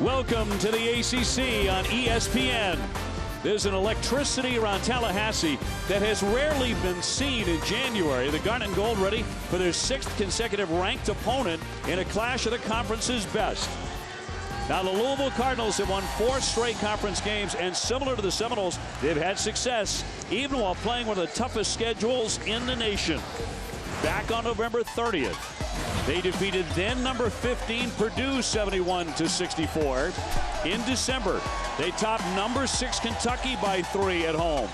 Welcome to the ACC on ESPN. There's an electricity around Tallahassee that has rarely been seen in January. The Garnet and Gold ready for their 6th consecutive ranked opponent in a clash of the conference's best. Now, the Louisville Cardinals have won 4 straight conference games, and similar to the Seminoles, they've had success even while playing one of the toughest schedules in the nation. Back on November 30th, they defeated then number 15 Purdue 71-64. In December, they topped number 6 Kentucky by 3 at home.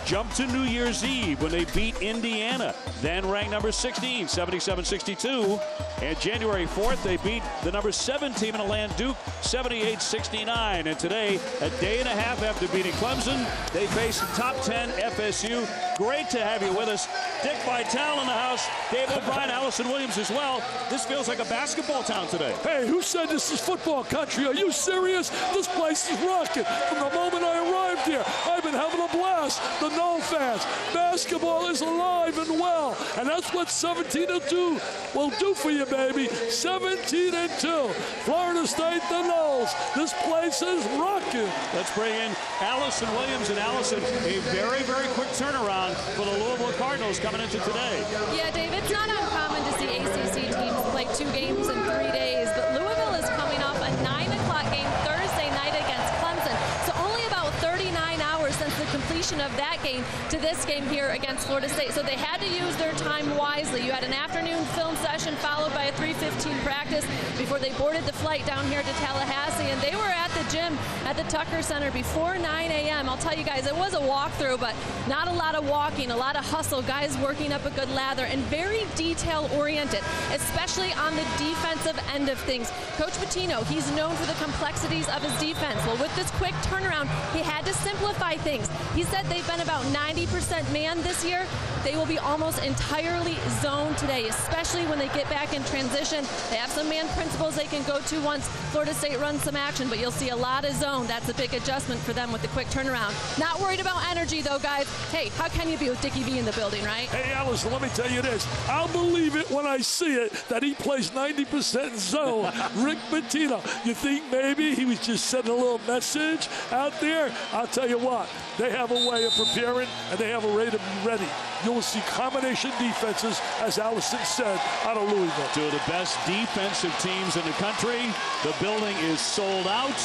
Jumped to New Year's Eve when they beat Indiana, then ranked number 16, 77-62. And January 4th, they beat the number 7 team in the land, Duke, 78-69. And today, a day and a half after beating Clemson, they face top 10 FSU. Great to have you with us. Dick Vitale in the house, Dave O'Brien, Allison Williams as well. This feels like a basketball town today. Hey, who said this is football country? Are you serious? This place is rocking. From the moment I arrived here, I've been having a blast. The Noel fans, basketball is alive and well, and that's what 17-2 will do for you, baby. 17-2. Florida State, the Noles. This place is rocking. Let's bring in Allison Williams. And Allison, a very, very quick turnaround for the Louisville Cardinals coming into today. Yeah, Dave, it's not uncommon to see ACC teams play 2 games in 3 days, but Louisville is coming off a 9 o'clock game Thursday night against Clemson. So only about 39 hours since the completion of that game to this game here against Florida State. So they had to use their time wisely. You had an afternoon film session followed by a 3:15 practice before they boarded the flight down here to Tallahassee, and they were at the gym at the Tucker Center before 9 a.m. I'll tell you guys, it was a walkthrough, but not a lot of walking, a lot of hustle, guys working up a good lather, and very detail-oriented, especially on the defensive end of things. Coach Pitino, he's known for the complexities of his defense. Well, with this quick turnaround, he had to simplify things. He said they've been about 90% man this year. They will be almost entirely zone today, especially when they get back in transition. They have some man principles they can go to once Florida State runs some action, but you'll see a lot of zone. That's a big adjustment for them with the quick turnaround. Not worried about energy, though, guys. Hey, how can you be with Dickie V in the building, right? Hey, Allison, let me tell you this. I'll believe it when I see it that he plays 90% zone. Rick Pitino, you think maybe he was just sending a little message out there? I'll tell you what, they have a way of preparing, and they have a way to be ready. You'll see combination defenses, as Allison said, out of Louisville. 2 of the best defensive teams in the country. The building is sold out.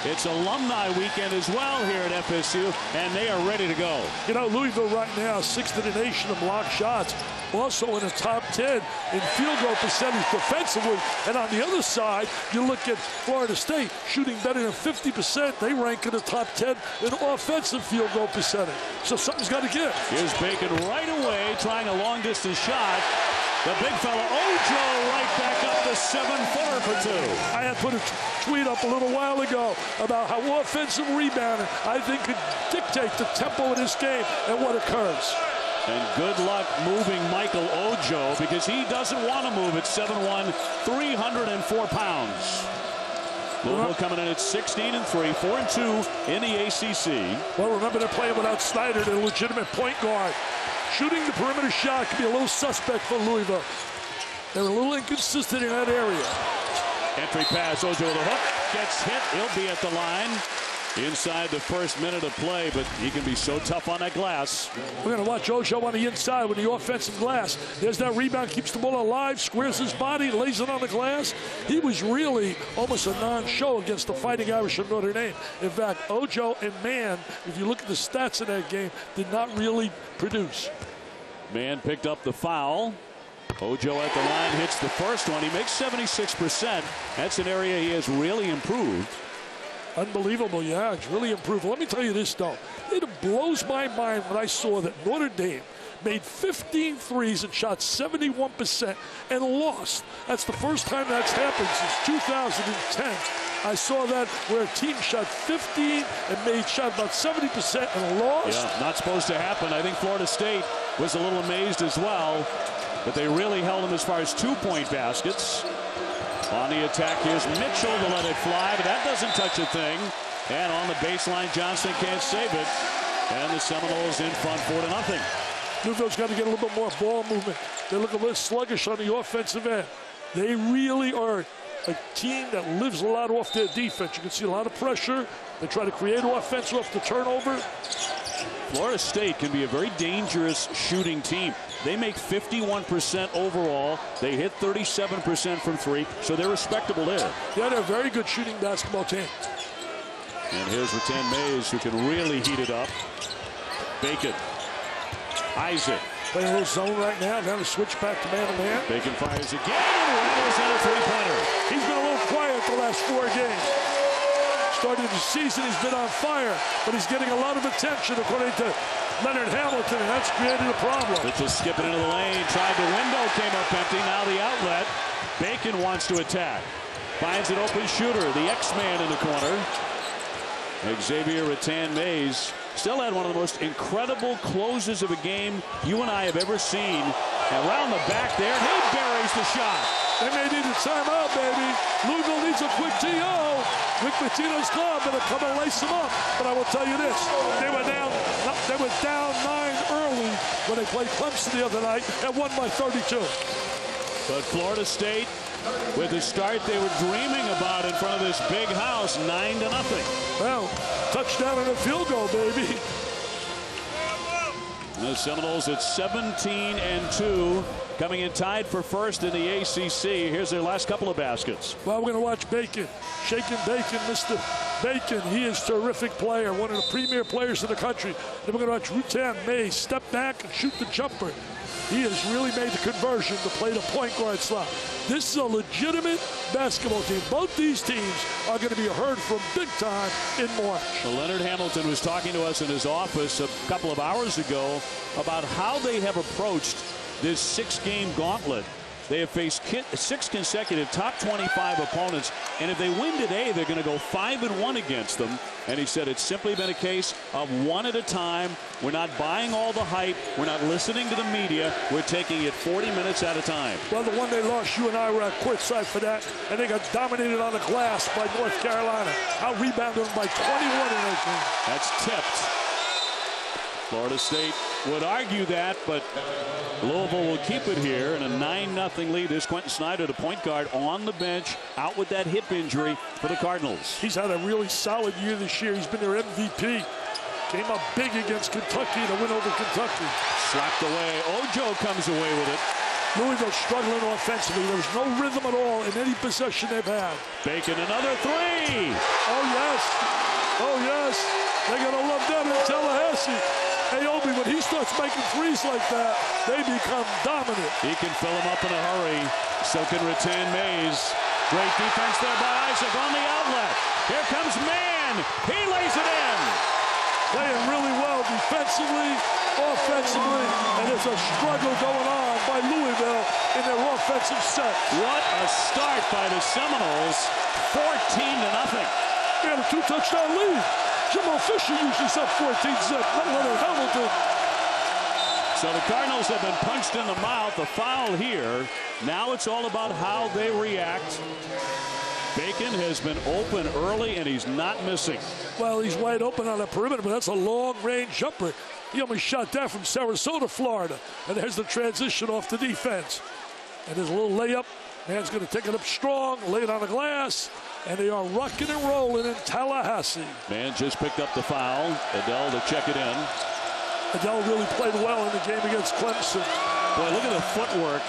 It's alumni weekend as well here at FSU, and they are ready to go. You know, Louisville right now, 6th in the nation in block shots. Also in the top 10 in field goal percentage defensively. And on the other side, you look at Florida State shooting better than 50%. They rank in the top 10 in offensive field goal percentage. So something's got to give. Here's Bacon right away, trying a long-distance shot. The big fella, Ojo, right back up the 7-footer for 2. I had put a tweet up a little while ago about how offensive rebounding, I think, could dictate the tempo of this game and what occurs. And good luck moving Michael Ojo, because he doesn't want to move at 7'1", 304 pounds. Louisville coming in at 16-3, 4-2 in the ACC. Well, remember they're playing without Snyder, their legitimate point guard. Shooting the perimeter shot can be a little suspect for Louisville. They're a little inconsistent in that area. Entry pass, Ojo with a hook, gets hit, he'll be at the line. Inside the first minute of play, but he can be so tough on that glass. We're going to watch Ojo on the inside with the offensive glass. There's that rebound, keeps the ball alive, squares his body, lays it on the glass. He was really almost a non-show against the Fighting Irish of Notre Dame. In fact, Ojo and Mann, if you look at the stats in that game, did not really produce. Mann picked up the foul. Ojo at the line hits the first one. He makes 76%. That's an area he has really improved. Unbelievable, yeah, it's really improved. Let me tell you this, though. It blows my mind when I saw that Notre Dame made 15 threes and shot 71% and lost. That's the first time that's happened since 2010. I saw that where a team shot 15 and shot about 70% and lost. Yeah, not supposed to happen. I think Florida State was a little amazed as well, but they really held them as far as 2-point baskets. On the attack, here's Mitchell to let it fly, but that doesn't touch a thing. And on the baseline, Johnson can't save it. And the Seminoles in front 4-0. Louisville's got to get a little bit more ball movement. They look a little sluggish on the offensive end. They really are a team that lives a lot off their defense. You can see a lot of pressure. They try to create offense off the turnover. Florida State can be a very dangerous shooting team. They make 51% overall. They hit 37% from three, so they're respectable there. Yeah, they're a very good shooting basketball team. And here's Rattan Mays, who can really heat it up. Bacon. Isaac. Playing a little zone right now. Now to switch back to man-to-man. Bacon fires again, and rattles in a three-pointer. He's been a little quiet the last 4 games. Started the season, he's been on fire, but he's getting a lot of attention according to Leonard Hamilton, and that's created a problem. Just skipping into the lane, tried the window, came up empty, now the outlet. Bacon wants to attack. Finds an open shooter, the X-Man in the corner. Xavier Rattan Mays still had one of the most incredible closes of a game you and I have ever seen. And around the back there, he buries the shot. They may need a timeout, baby. Louisville needs a quick TO. Rick Pitino's club better come and lace them up. But I will tell you this, they were down 9 early when they played Clemson the other night and won by 32. But Florida State, with the start they were dreaming about in front of this big house, 9-0. Well, touchdown and a field goal, baby. The Seminoles at 17-2, coming in tied for first in the ACC. Here's their last couple of baskets. Well, we're going to watch Bacon. Shaking Bacon, Mr. Bacon. He is a terrific player, one of the premier players in the country. Then we're going to watch Rattan Mays step back and shoot the jumper. He has really made the conversion to play the point guard slot. This is a legitimate basketball team. Both these teams are going to be heard from big time in March. Well, Leonard Hamilton was talking to us in his office a couple of hours ago about how they have approached this 6-game gauntlet. They have faced 6 consecutive top 25 opponents, and if they win today, they're going to go 5-1 against them. And he said it's simply been a case of one at a time. We're not buying all the hype. We're not listening to the media. We're taking it 40 minutes at a time. Well, the one they lost, you and I were at courtside for that, and they got dominated on the glass by North Carolina. Out rebounded them by 21 in that game. That's tipped. Florida State would argue that, but Louisville will keep it here in a 9-0 lead. There's Quentin Snyder, the point guard, on the bench, out with that hip injury for the Cardinals. He's had a really solid year this year. He's been their MVP. Came up big against Kentucky to win over Kentucky. Slapped away. Ojo comes away with it. Louisville struggling offensively. There was no rhythm at all in any possession they've had. Bacon, another three. Oh, yes. Oh, yes. They're going to love that in Tallahassee. Hey, Obi, when he starts making threes like that, they become dominant. He can fill them up in a hurry. So can Rattan Mays. Great defense there by Isaac on the outlet. Here comes Mann. He lays it in. Playing really well defensively, offensively, and there's a struggle going on by Louisville in their offensive set. What a start by the Seminoles. 14-0. They had a 2-touchdown lead. Jimbo Fisher usually set 14-zip. Not Leonard Hamilton. So the Cardinals have been punched in the mouth. A foul here. Now it's all about how they react. Bacon has been open early, and he's not missing. Well, he's wide open on the perimeter, but that's a long-range jumper. He almost shot that from Sarasota, Florida. And there's the transition off the defense. And there's a little layup. Man's going to take it up strong, lay it on the glass. And they are rocking and rolling in Tallahassee. Man just picked up the foul. Adele to check it in. Adele really played well in the game against Clemson. Boy, look at the footwork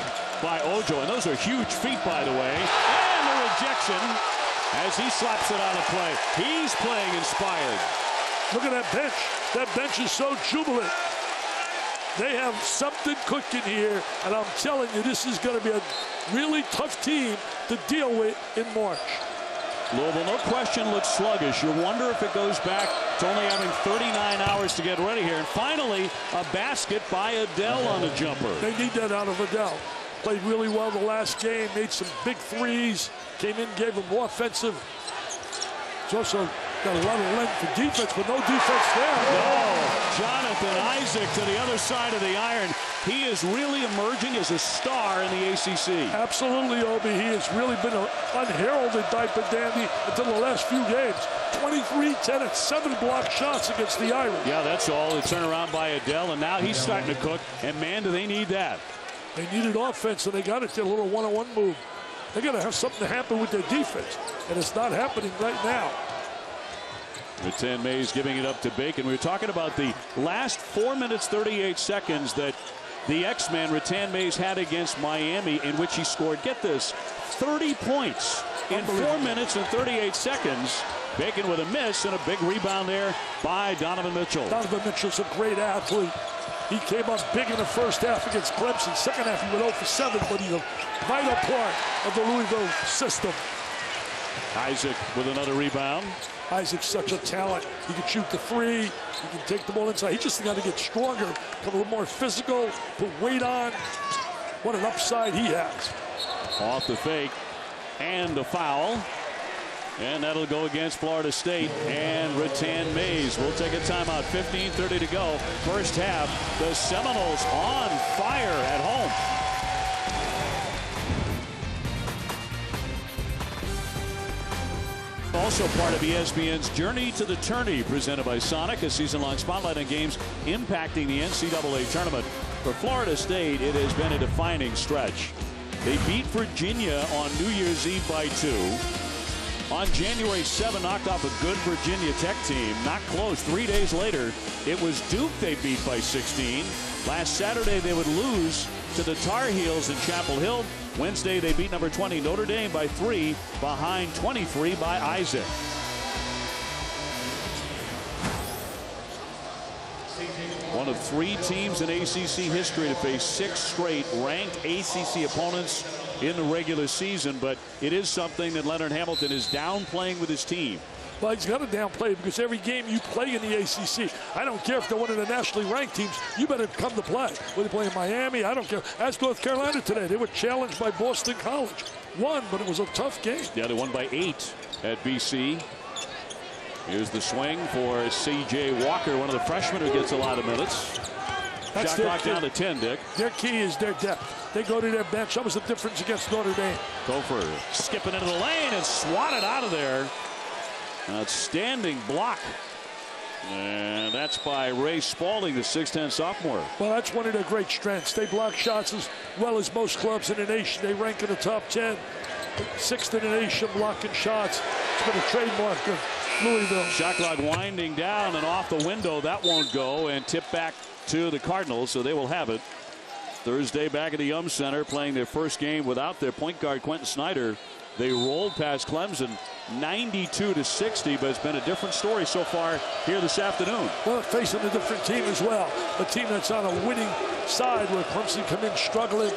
by Ojo. And those are huge feet, by the way. And the rejection as he slaps it on a play. He's playing inspired. Look at that bench. That bench is so jubilant. They have something cooking here. And I'm telling you, this is going to be a really tough team to deal with in March. Louisville, no question, looks sluggish. You wonder if it goes back to only having 39 hours to get ready here. And finally, a basket by Adele on the jumper. They need that out of Adele. Played really well the last game, made some big threes, came in, gave them more offensive. He's also got a lot of length for defense, but no defense there. No, Jonathan Isaac to the other side of the iron. He is really emerging as a star in the ACC. Absolutely, Obi. He has really been an unheralded type of dandy until the last few games. 23, 10, and 7 blocked shots against the Irish. Yeah, that's all. The turnaround by Adele, and now he's starting to cook. And, man, do they need that. They needed offense, and they got it. A little one-on-one move. They got to have something to happen with their defense, and it's not happening right now. Rattan Mays giving it up to Bacon. We were talking about the last 4 minutes 38 seconds that the X-Man Rattan Mays had against Miami, in which he scored, get this, 30 points in 4 minutes and 38 seconds. Bacon with a miss and a big rebound there by Donovan Mitchell. Donovan Mitchell's a great athlete. He came up big in the first half against Clemson. Second half, he went 0 for 7, but he's a vital part of the Louisville system. Isaac with another rebound. Isaac's such a talent. He can shoot the three. He can take the ball inside. He just got to get stronger, become a little more physical, put weight on. What an upside he has. Off the fake and a foul. And that'll go against Florida State and Rattan Mays. We'll take a timeout. 15:30 to go. First half. The Seminoles on fire at home. Also part of ESPN's Journey to the Tourney, presented by Sonic, a season-long spotlight on games impacting the NCAA tournament. For Florida State, it has been a defining stretch. They beat Virginia on New Year's Eve by 2. On January 7, knocked off a good Virginia Tech team. Not close. 3 days later, it was Duke they beat by 16. Last Saturday, they would lose to the Tar Heels in Chapel Hill. Wednesday, they beat number 20 Notre Dame by 3, behind 23 by Isaac. One of 3 teams in ACC history to face 6 straight ranked ACC opponents in the regular season, but it is something that Leonard Hamilton is downplaying with his team. Well, he's got to downplay it because every game you play in the ACC, I don't care if they're one of the nationally ranked teams, you better come to play. Whether they play in Miami, I don't care. As North Carolina today, they were challenged by Boston College. Won, but it was a tough game. Yeah, they won by 8 at BC. Here's the swing for C.J. Walker, one of the freshmen who gets a lot of minutes. Shot clock down to 10, Dick. Their key is their depth. They go to their bench. That was the difference against Notre Dame. Gopher skipping into the lane and swatted out of there. Outstanding block. And that's by Ray Spalding, the 6'10 sophomore. Well, that's one of their great strengths. They block shots as well as most clubs in the nation. They rank in the top 10. 6th in the nation blocking shots. It's been a trademark of Louisville. Shot clock winding down and off the window. That won't go, and tip back to the Cardinals, so they will have it. Thursday back at the Yum Center, playing their first game without their point guard Quentin Snyder. They rolled past Clemson 92-60, but it's been a different story so far here this afternoon. Well, facing a different team as well. A team that's on a winning side where Clemson come in struggling.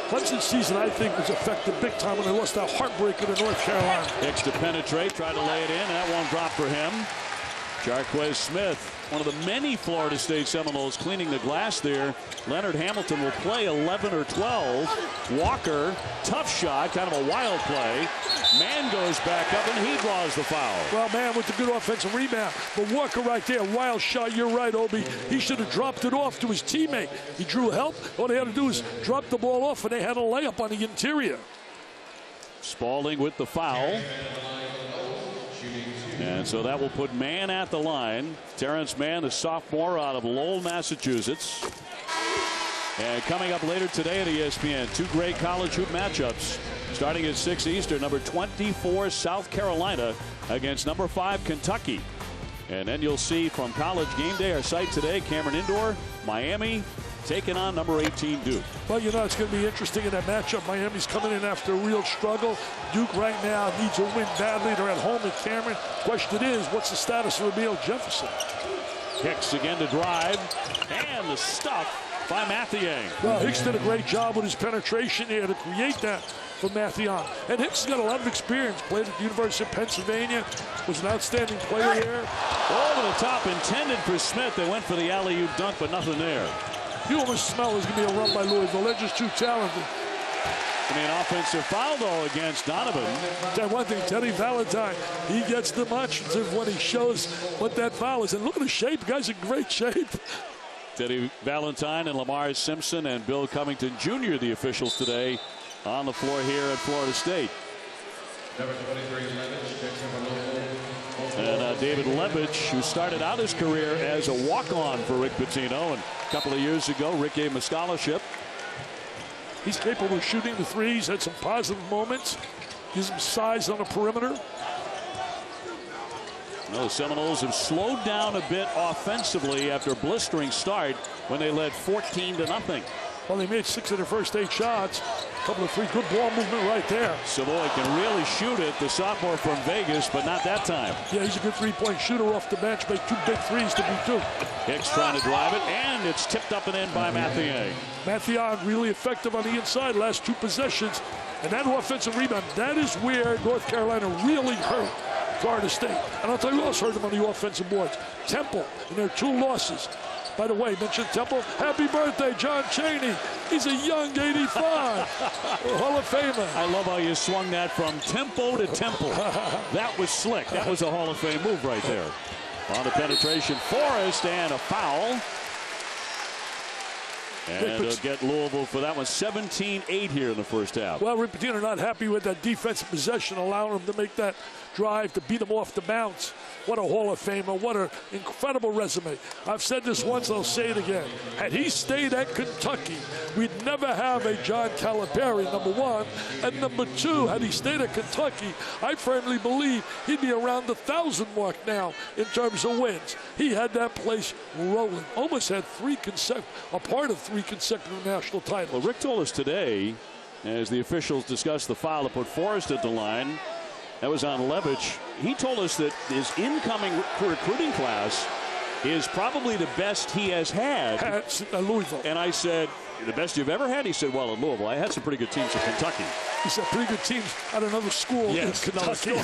Clemson's season, I think, was affected big time when they lost that heartbreaker to North Carolina. Hicks to penetrate, tried to lay it in, and that one dropped for him. Jarquez Smith, one of the many Florida State Seminoles cleaning the glass there. Leonard Hamilton will play 11 or 12. Walker, tough shot, kind of a wild play. Mann goes back up, and he draws the foul. Well, Mann with the good offensive rebound. But Walker right there, wild shot. You're right, Obi. He should have dropped it off to his teammate. He drew help. All they had to do is drop the ball off, and they had a layup on the interior. Spalding with the foul. And so that will put Mann at the line. Terrence Mann, the sophomore out of Lowell, Massachusetts. And coming up later today at ESPN, 2 great college hoop matchups. Starting at 6 Eastern, number 24 South Carolina against number 5 Kentucky. And then you'll see from College Game Day, our site today, Cameron Indoor, Miami taking on number 18 Duke. Well, you know, it's going to be interesting in that matchup. Miami's coming in after a real struggle. Duke right now needs a win badly. They're at home at Cameron. Question is, what's the status of Emil Jefferson? Hicks again to drive, and the stuff by Mathiang. Well, Hicks did a great job with his penetration there to create that for Mathiang. And Hicks has got a lot of experience. Played at the University of Pennsylvania. Was an outstanding player there. Over the top, intended for Smith. They went for the alley-oop dunk, but nothing there. You almost smell there's going to be a run by Louisville. They're just too talented. I mean, offensive foul, though, against Donovan. That one thing, Teddy Valentine, he gets demonstrative when he shows what that foul is. And look at the shape. The guy's in great shape. Teddy Valentine and Lamar Simpson and Bill Covington Jr., the officials today on the floor here at Florida State. And David Lebich, who started out his career as a walk-on for Rick Pitino, and a couple of years ago, Rick gave him a scholarship. He's capable of shooting the threes, had some positive moments, gives him size on the perimeter. The Seminoles have slowed down a bit offensively after a blistering start when they led 14-0. Well, they made 6 of their first 8 shots. A couple of 3 good ball movement right there. Savoy can really shoot it, the sophomore from Vegas, but not that time. Yeah, he's a good three-point shooter off the bench. Made 2 big threes to beat 2. Hicks trying to drive it, and it's tipped up and in by Mathieu. Mathieu really effective on the inside last 2 possessions. And that offensive rebound, that is where North Carolina really hurt Florida State. And I'll tell you who else hurt them on the offensive boards. Temple in their 2 losses. By the way, mentioned Temple. Happy birthday, John Chaney. He's a young 85. Hall of Famer. I love how you swung that from tempo to temple. That was slick. That was a Hall of Fame move right there. On the penetration, Forrest, and a foul. And they'll get Louisville for that one. 17-8 here in the first half. Well, Ripatino not happy with that defensive possession, allowing them to make that drive to beat them off the bounce. What a Hall of Famer. What an incredible resume. I've said this once, I'll say it again. Had he stayed at Kentucky, we'd never have a John Calipari, number 1. And number 2, had he stayed at Kentucky, I firmly believe he'd be around the 1,000 mark now in terms of wins. He had that place rolling. Almost had a part of 3 consecutive national titles. Well, Rick told us today, as the officials discussed the foul to put Forrest at the line, that was on Levitch. He told us that his incoming recruiting class is probably the best he has had at Louisville. And I said, the best you've ever had? He said, well, at Louisville. I had some pretty good teams at Kentucky. He said, pretty good teams at another school in Kentucky.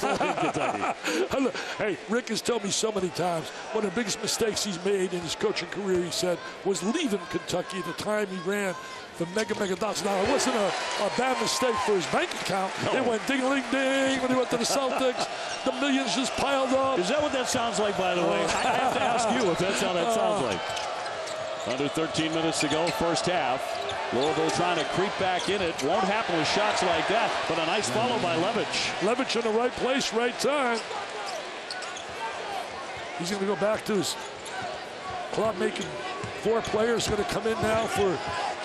Hey, Rick has told me so many times, one of the biggest mistakes he's made in his coaching career, he said, was leaving Kentucky at the time he ran the mega dots. Now, it wasn't a bad mistake for his bank account. No. It went ding-a-ling-ding when he went to the Celtics. The millions just piled up. Is that what that sounds like, by the way? I have to ask you if that's how that sounds like. Under 13 minutes to go, first half. Louisville trying to creep back in it. Won't happen with shots like that, but a nice follow by Levitch. Levitch in the right place, right time. He's going to go back to his club, making 4 players going to come in now for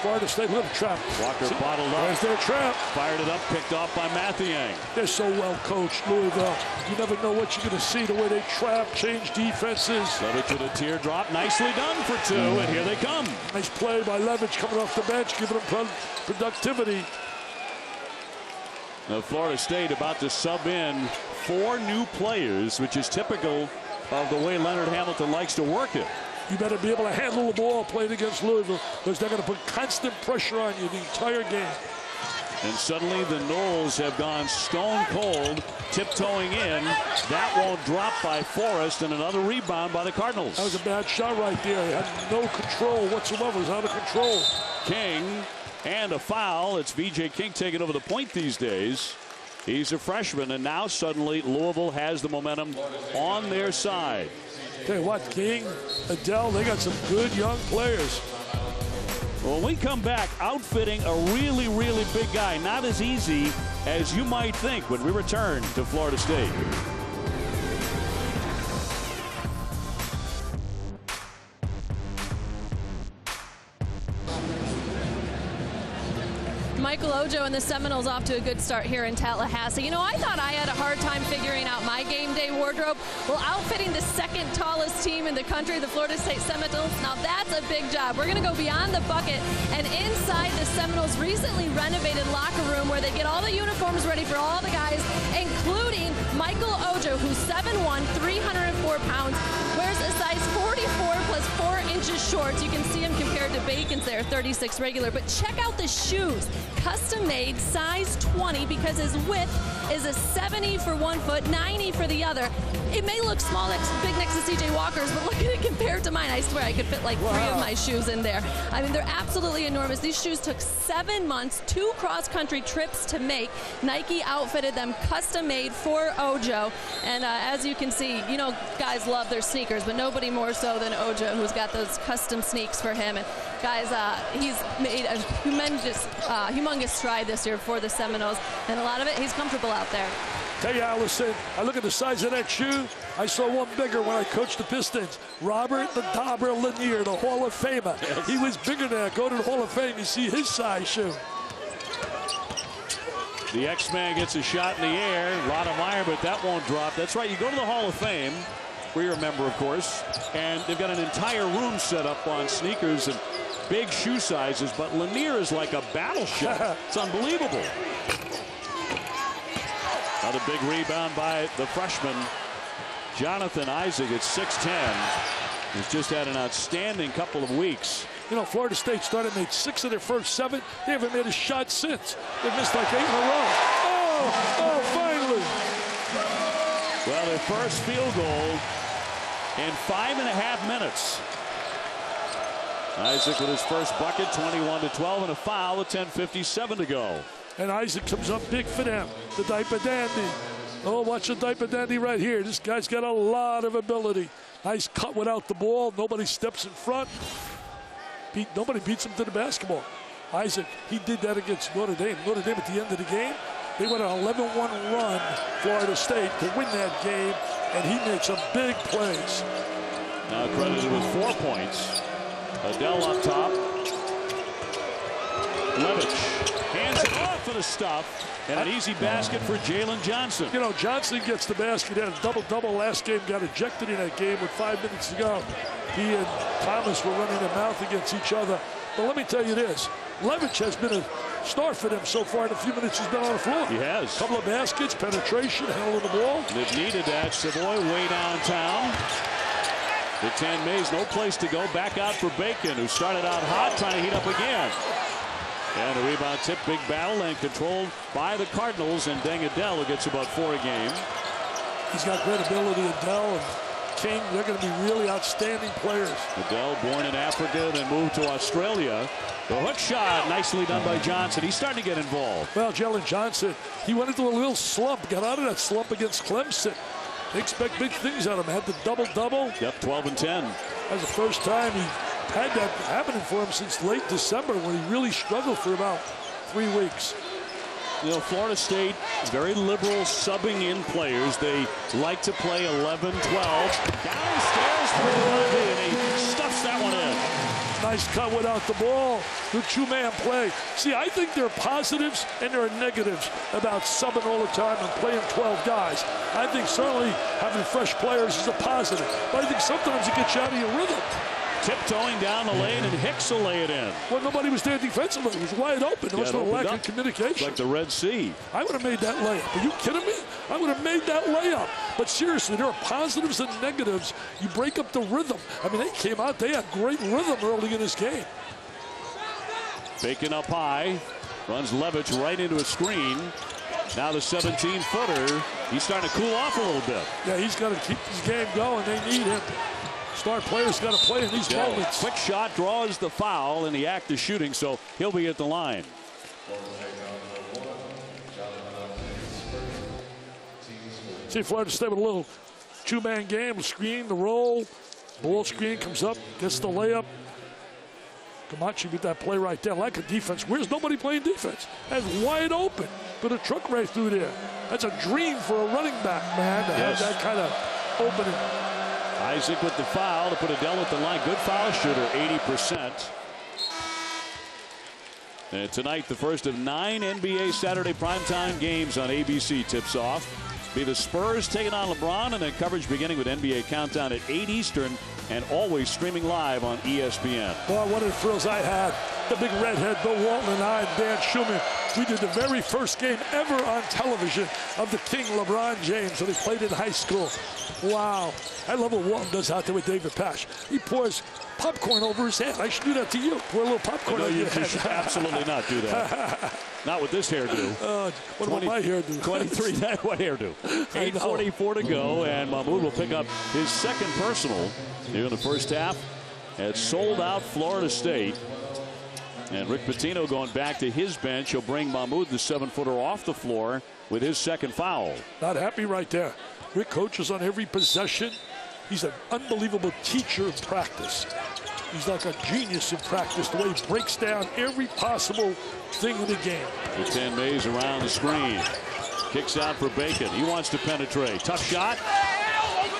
Florida State. Look at the trap. Walker bottled up. There's their trap. Fired it up, picked off by Mathieu. They're so well coached, Louisville. You never know what you're going to see, the way they trap, change defenses. Levitch with a teardrop. Nicely done for 2, and here they come. Nice play by Levitch coming off the bench, giving them productivity. Now Florida State about to sub in 4 new players, which is typical of the way Leonard Hamilton likes to work it. You better be able to handle the ball played against Louisville, because they're going to put constant pressure on you the entire game. And suddenly the Noles have gone stone cold, tiptoeing in. That won't drop by Forrest, and another rebound by the Cardinals. That was a bad shot right there. He had no control whatsoever. It was out of control. King, and a foul. It's V.J. King taking over the point these days. He's a freshman, and now suddenly Louisville has the momentum on their side. Tell you what, King, Adele, they got some good young players. Well, when we come back, outfitting a really, really big guy, not as easy as you might think when we return to Florida State. Michael Ojo and the Seminoles off to a good start here in Tallahassee. You know, I thought I had a hard time figuring out my game day wardrobe. Well, outfitting the 2nd tallest team in the country, the Florida State Seminoles, now that's a big job. We're going to go beyond the bucket and inside the Seminoles' recently renovated locker room where they get all the uniforms ready for all the guys, including Michael Ojo, who's 7'1", 304 pounds, wears a size 44 plus 4 inches shorts. You can see him compared to Bacon's there, 36 regular. But check out the shoes. Custom made, size 20, because his width is a 70 for 1 foot, 90 for the other. It may look small, big next to C.J. Walker's, but look at it compared to mine. I swear I could fit like 3 of my shoes in there. I mean, they're absolutely enormous. These shoes took 7 months, 2 cross-country trips to make. Nike outfitted them custom made for Ojo. And as you can see, you know, guys love their sneakers, but nobody more so than Ojo, who's got those custom sneaks for him. And guys, he's made a humongous stride this year for the Seminoles, and a lot of it, he's comfortable out there. Tell you, Allison, I look at the size of that shoe. I saw one bigger when I coached the Pistons. Robert the Dauber Lanier, the Hall of Famer. Yes. He was bigger than that. Go to the Hall of Fame, you see his size shoe. The X-Man gets a shot in the air. Lodemeyer, but that won't drop. That's right. You go to the Hall of Fame, where you're a member, of course, and they've got an entire room set up on sneakers and big shoe sizes, but Lanier is like a battleship. It's unbelievable. Another big rebound by the freshman, Jonathan Isaac at 6'10". He's just had an outstanding couple of weeks. You know, Florida State made 6 of their first 7. They haven't made a shot since. They've missed like 8 in a row. Oh, finally. Well, their first field goal in 5.5 minutes. Isaac with his first bucket, 21-12, and a foul with 10:57 to go. And Isaac comes up big for them. The diaper dandy. Oh, watch the diaper dandy right here. This guy's got a lot of ability. Nice cut without the ball. Nobody steps in front. Nobody beats him to the basketball. Isaac, he did that against Notre Dame. Notre Dame at the end of the game, they went on an 11-1 run, Florida State, to win that game, and he made some big plays. Now credited with 4 points. Adele up top. Levitch hands it off for the stuff. And an easy basket for Jalen Johnson. You know, Johnson gets the basket. He had a double-double last game. Got ejected in that game with 5 minutes to go. He and Thomas were running their mouth against each other. But let me tell you this. Levitch has been a star for them so far in the few minutes he's been on the floor. He has. A couple of baskets, penetration, handling the ball. They've needed that. Savoy way downtown. The 10 Mays, no place to go. Back out for Bacon, who started out hot, trying to heat up again. And a rebound tip, big battle, and controlled by the Cardinals. And Deng Adele, who gets about 4 a game. He's got great ability, Adele and King. They're going to be really outstanding players. Adele, born in Africa, then moved to Australia. The hook shot, nicely done by Johnson. He's starting to get involved. Well, Jalen Johnson, he went into a little slump, got out of that slump against Clemson. They expect big things out of him. Had the double-double. Yep, 12 and 10. That's the first time he had that happening for him since late December, when he really struggled for about 3 weeks. You know, Florida State, very liberal subbing in players. They like to play 11, 12. Downstairs for Lundy, and he stuffs that one in. Nice cut without the ball. Good two-man play. See, I think there are positives and there are negatives about subbing all the time and playing 12 guys. I think certainly having fresh players is a positive. But I think sometimes it gets you out of your rhythm. Tiptoeing down the lane, and Hicks will lay it in. Well, nobody was there defensively. It was wide open. There was no lack of communication. It's like the Red Sea. I would have made that layup. Are you kidding me? I would have made that layup. But seriously, there are positives and negatives. You break up the rhythm. I mean, they came out. They had great rhythm early in this game. Bacon up high. Runs Levitch right into a screen. Now the 17-footer. He's starting to cool off a little bit. Yeah, he's got to keep his game going. They need him. Star players got to play in these moments. Quick shot draws the foul in the act of shooting, so he'll be at the line. See, Florida State with a little two-man game. Screen, the roll. Ball screen comes up, gets the layup. Camachi with that play right there. Like a defense. Where's nobody playing defense? That's wide open. Put a truck right through there. That's a dream for a running back, man, to have that kind of opening. Isaac with the foul to put Adele at the line. Good foul shooter, 80%. And tonight, the first of 9 NBA Saturday primetime games on ABC tips off. Be the Spurs taking on LeBron, and then coverage beginning with NBA Countdown at 8 Eastern and always streaming live on ESPN. Boy, one of the thrills I had. The big redhead, Bill Walton, and I, and Dan Schumann, we did the very first game ever on television of the King, LeBron James, when he played in high school. Wow. I love what Walton does out there with David Pash. He pours popcorn over his head. I should do that to you. Pour a little popcorn over your head. You should absolutely not do that. Not with this hairdo. What about my hairdo? 23, what hairdo? 8:44 to go, and Mahmoud will pick up his second personal here in the first half at sold-out Florida State. And Rick Pitino going back to his bench. He'll bring Mahmoud, the 7-footer, off the floor with his second foul. Not happy right there. Rick coaches on every possession. He's an unbelievable teacher of practice. He's like a genius in practice, the way he breaks down every possible thing in the game. The 10 Mays around the screen. Kicks out for Bacon. He wants to penetrate. Tough shot.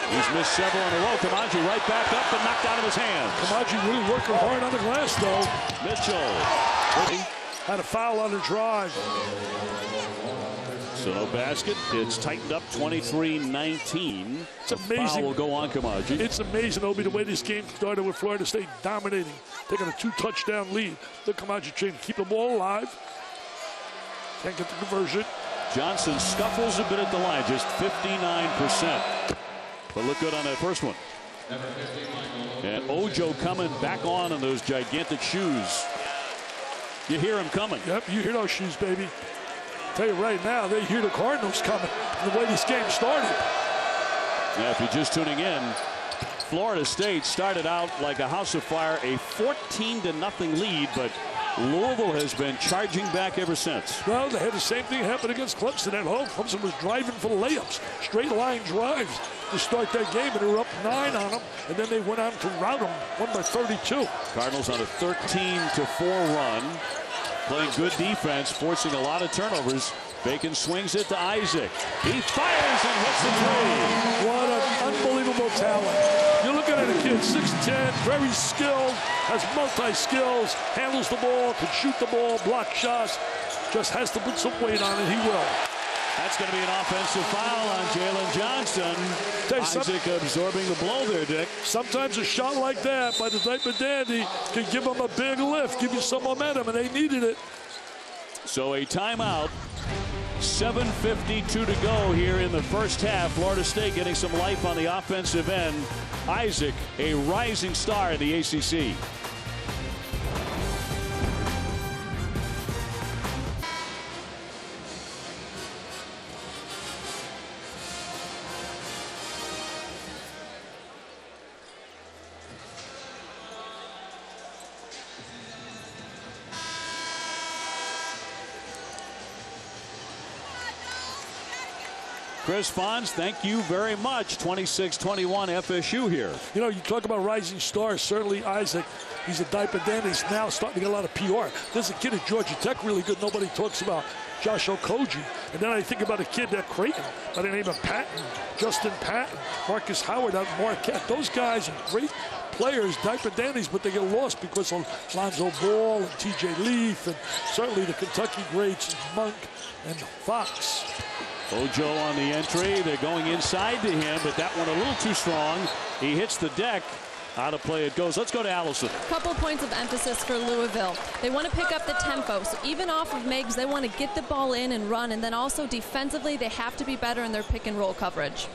He's missed several in a row. Kamaji right back up and knocked out of his hands. Kamaji really working hard on the glass, though. Mitchell. Had a foul on the drive. So no basket. It's tightened up 23-19. It's amazing. Foul will go on Kamaji. It's amazing, Obi, the way this game started with Florida State dominating, taking a 2-touchdown lead. Look, Kamaji trying to keep the ball alive. Can't get the conversion. Johnson scuffles a bit at the line, just 59%. But look good on that first one. And Ojo coming back on in those gigantic shoes. You hear him coming. Yep, you hear those shoes, baby. Tell you right now, they hear the Cardinals coming. The way this game started. Yeah, if you're just tuning in, Florida State started out like a house of fire, a 14-0 lead, but Louisville has been charging back ever since. Well, they had the same thing happen against Clemson at home. Clemson was driving for the layups, straight line drives to start that game, and they were up 9 on them, and then they went on to rout them, won by 32. Cardinals on a 13-4 run, playing good defense, forcing a lot of turnovers. Bacon swings it to Isaac. He fires and hits the three. What an unbelievable talent. You're looking at a kid, 6'10", very skilled, has multi-skills, handles the ball, can shoot the ball, block shots, just has to put some weight on it. He will. That's going to be an offensive foul on Jalen Johnson. Isaac absorbing the blow there, Dick. Sometimes a shot like that by the type of dandy can give them a big lift, give you some momentum, and they needed it. So a timeout. 7:52 to go here in the first half. Florida State getting some life on the offensive end. Isaac, a rising star in the ACC. Chris Fonz, thank you very much. 26-21 FSU here. You know, you talk about rising stars. Certainly Isaac, he's a diaper dandy. He's now starting to get a lot of PR. There's a kid at Georgia Tech really good. Nobody talks about Josh Okogie. And then I think about a kid at Creighton by the name of Patton, Justin Patton, Marcus Howard out of Marquette. Those guys are great players, diaper dandies, but they get lost because of Lonzo Ball and TJ Leaf and certainly the Kentucky greats, Monk and Fox. Ojo on the entry. They're going inside to him, but that one a little too strong. He hits the deck. Out of play it goes. Let's go to Allison. Couple points of emphasis for Louisville. They want to pick up the tempo. So even off of Meigs, they want to get the ball in and run. And then also defensively, they have to be better in their pick and roll coverage.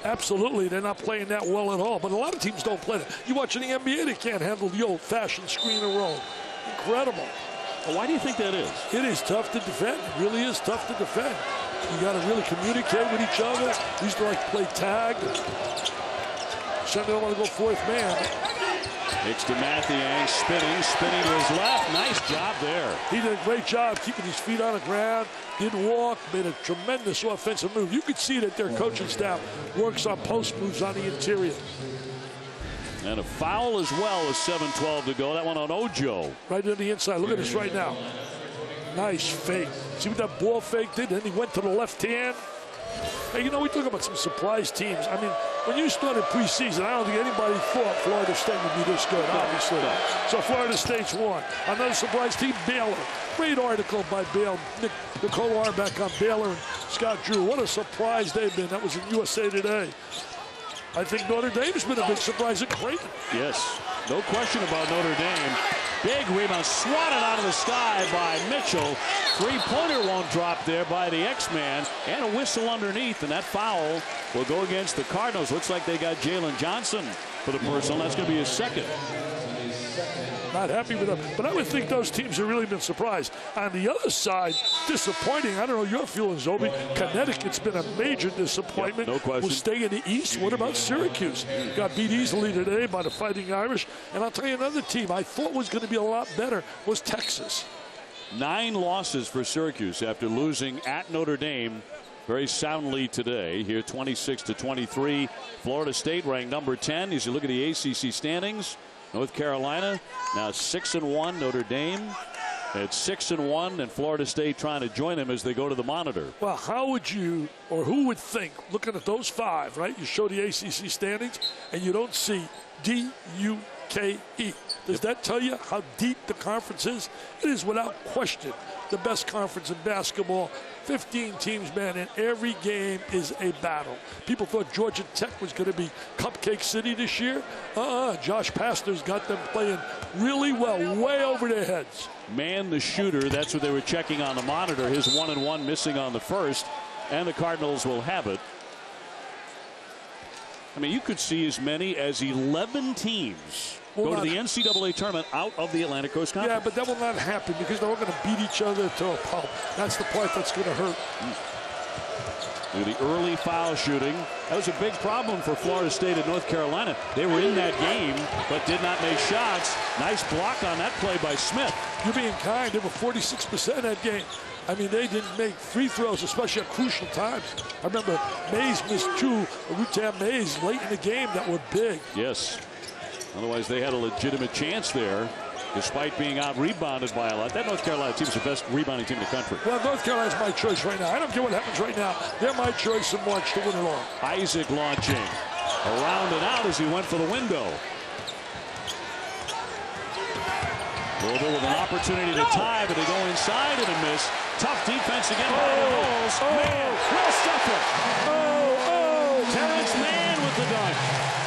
Absolutely. They're not playing that well at all. But a lot of teams don't play that. You watch in the NBA, they can't handle the old-fashioned screen and roll. Incredible. Well, why do you think that is? It is tough to defend. It really is tough to defend. You got to really communicate with each other. We used to like to play tag. Certainly don't want to go fourth man. Hicks to Mathiang, spinning to his left. Nice job there. He did a great job keeping his feet on the ground. Didn't walk, made a tremendous offensive move. You could see that their coaching staff works on post moves on the interior. And a foul as well with 7:12 to go. That one on Ojo. Right on the inside. Look at this right now. Nice fake. See what that ball fake did? Then he went to the left hand. Hey, you know, we talk about some surprise teams. I mean, when you started preseason, I don't think anybody thought Florida State would be this good, obviously. So Florida State's won. Another surprise team, Baylor. Great article by Baylor. Nicole Arback on Baylor and Scott Drew. What a surprise they've been. That was in USA Today. I think Notre Dame's been a big surprise at Creighton. Yes, no question about Notre Dame. Big rebound, swatted out of the sky by Mitchell. Three-pointer won't drop there by the X-Man. And a whistle underneath, and that foul will go against the Cardinals. Looks like they got Jalen Johnson for the personal. That's going to be his second. Not happy with them. But I would think those teams have really been surprised. On the other side, disappointing. I don't know your feelings, Obi. Connecticut's been a major disappointment. Yep, no question. Will stay in the East. What about Syracuse? Got beat easily today by the Fighting Irish. And I'll tell you another team I thought was going to be a lot better was Texas. 9 losses for Syracuse after losing at Notre Dame very soundly today. Here 26-23. Florida State ranked number 10. As you look at the ACC standings, North Carolina now 6-1. Notre Dame at 6-1, and Florida State trying to join them as they go to the monitor. Well, how would you, or who would think, looking at those 5, right? You show the ACC standings, and you don't see DUK. UKE. Does that tell you how deep the conference is? It is without question the best conference in basketball. 15 teams, man, and every game is a battle. People thought Georgia Tech was going to be Cupcake City this year. Josh Pastner's got them playing really well, way over their heads. Man the shooter, that's what they were checking on the monitor. His 1-and-1 missing on the first, and the Cardinals will have it. I mean, you could see as many as 11 teams go to the NCAA tournament out of the Atlantic Coast Conference. Yeah, but that will not happen because they're all going to beat each other to a pulp. That's the part that's going to hurt. Look at the early foul shooting. That was a big problem for Florida State and North Carolina. They were in that game, but did not make shots. Nice block on that play by Smith. You're being kind. They were 46% in that game. I mean, they didn't make free throws, especially at crucial times. I remember Mays missed 2, Rutam Mays late in the game that were big. Yes. Otherwise, they had a legitimate chance there, despite being out-rebounded by a lot. That North Carolina team is the best rebounding team in the country. Well, North Carolina's my choice right now. I don't care what happens right now. They're my choice in March to win it all. Isaac launching. Around and out as he went for the window. Louisville with an opportunity to tie, but they go inside and a miss. Tough defense again by the Bulls. Man, real stuffer. Terrence Mann with the dunk.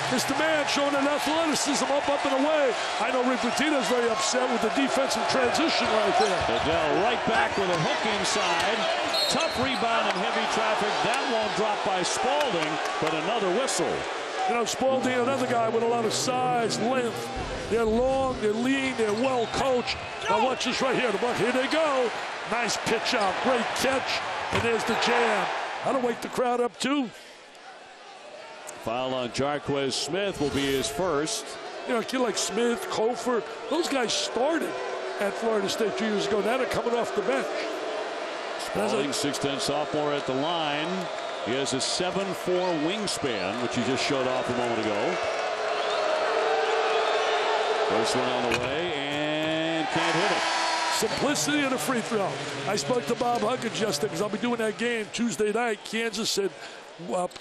Mr. Mann showing an athleticism up and away. I know Rick Pitino's very upset with the defensive transition right there. Adele right back with a hook inside. Tough rebound and heavy traffic. That won't drop by Spalding, but another whistle. You know, Spalding, another guy with a lot of size, length. They're long, they're lean, they're well coached. Now watch this right here. Here they go. Nice pitch out, great catch, and there's the jam. That'll wake the crowd up too. Foul on Jarquez Smith will be his first. You know, a kid like Smith, Kofor, those guys started at Florida State 2 years ago. Now they're coming off the bench. Spalding, 6'10" sophomore at the line. He has a 7'4" wingspan, which he just showed off a moment ago. First one on the way, and can't hit it. Simplicity and a free throw. I spoke to Bob Huggins yesterday because I'll be doing that game Tuesday night. Kansas said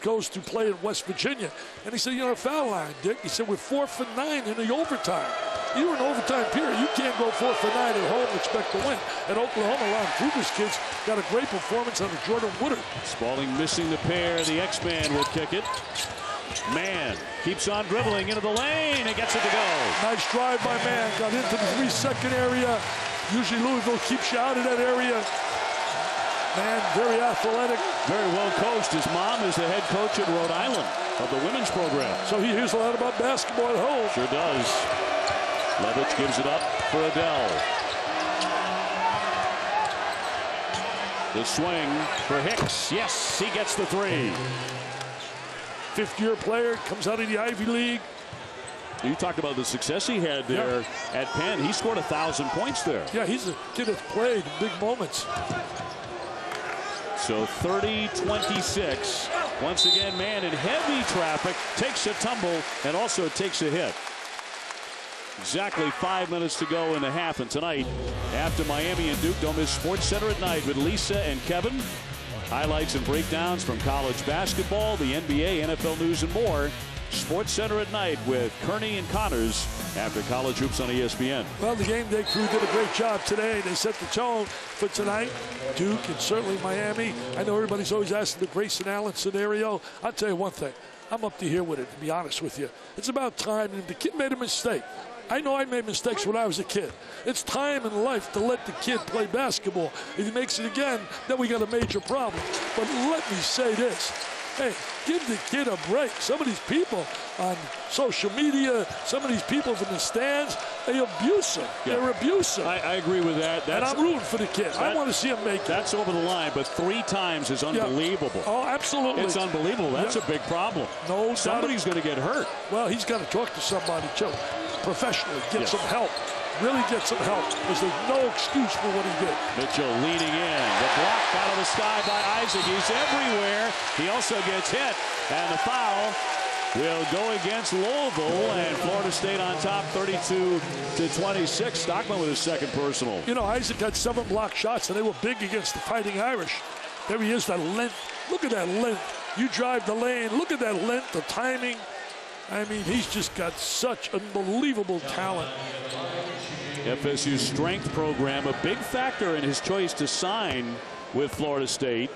goes to play in West Virginia. And he said, you know, a foul line, Dick. He said, we're 4 for 9 in the overtime. You're in overtime period. You can't go 4 for 9 at home and expect to win. At Oklahoma, Ron Kruger's kids got a great performance on the Jordan Woodard. Spalding missing the pair. The X-Man will kick it. Mann keeps on dribbling into the lane and gets it to go. Nice drive by Mann. Got into the 3-second area. Usually Louisville keeps you out of that area. Mann, very athletic. Very well coached. His mom is the head coach at Rhode Island of the women's program. So he hears a lot about basketball at home. Sure does. Levitch gives it up for Adele. The swing for Hicks. Yes, he gets the 3. Fifth-year player, comes out of the Ivy League. You talked about the success he had there at Penn. He scored 1,000 points there. Yeah, he's a kid that's played big moments. So 30-26. Once again, Mann in heavy traffic, takes a tumble and also takes a hit. Exactly 5 minutes to go in the half. And tonight, after Miami and Duke, don't miss Sports Center at night with Lisa and Kevin. Highlights and breakdowns from college basketball, the NBA, NFL news, and more. Sports Center at night with Kearney and Connors after college hoops on ESPN. Well, the game day crew did a great job today. They set the tone for tonight. Duke and certainly Miami. I know everybody's always asking the Grayson Allen scenario. I'll tell you one thing. I'm up to here with it, to be honest with you. It's about time. And the kid made a mistake. I know I made mistakes when I was a kid. It's time in life to let the kid play basketball. If he makes it again, then we got a major problem. But let me say this. Hey, give the kid a break. Some of these people on social media, some of these people from the stands, they abuse him. Yeah. They're abusive. I agree with that. And I'm rooting for the kid. I want to see him make it. That's over the line, but 3 times is unbelievable. Yeah. Oh, absolutely. It's unbelievable. That's a big problem. No, somebody's going to get hurt. Well, he's got to talk to somebody, too. Professionally, get some help. Really get some help, because there's no excuse for what he did. Mitchell leaning in. The block out of the sky by Isaac. He's everywhere. He also gets hit. And the foul will go against Louisville. And Florida State on top, 32-26. Stockman with his second personal. You know, Isaac had 7 block shots, and they were big against the Fighting Irish. There he is, that length. Look at that length. You drive the lane. Look at that length, the timing. I mean, he's just got such unbelievable talent. FSU's strength program, a big factor in his choice to sign with Florida State.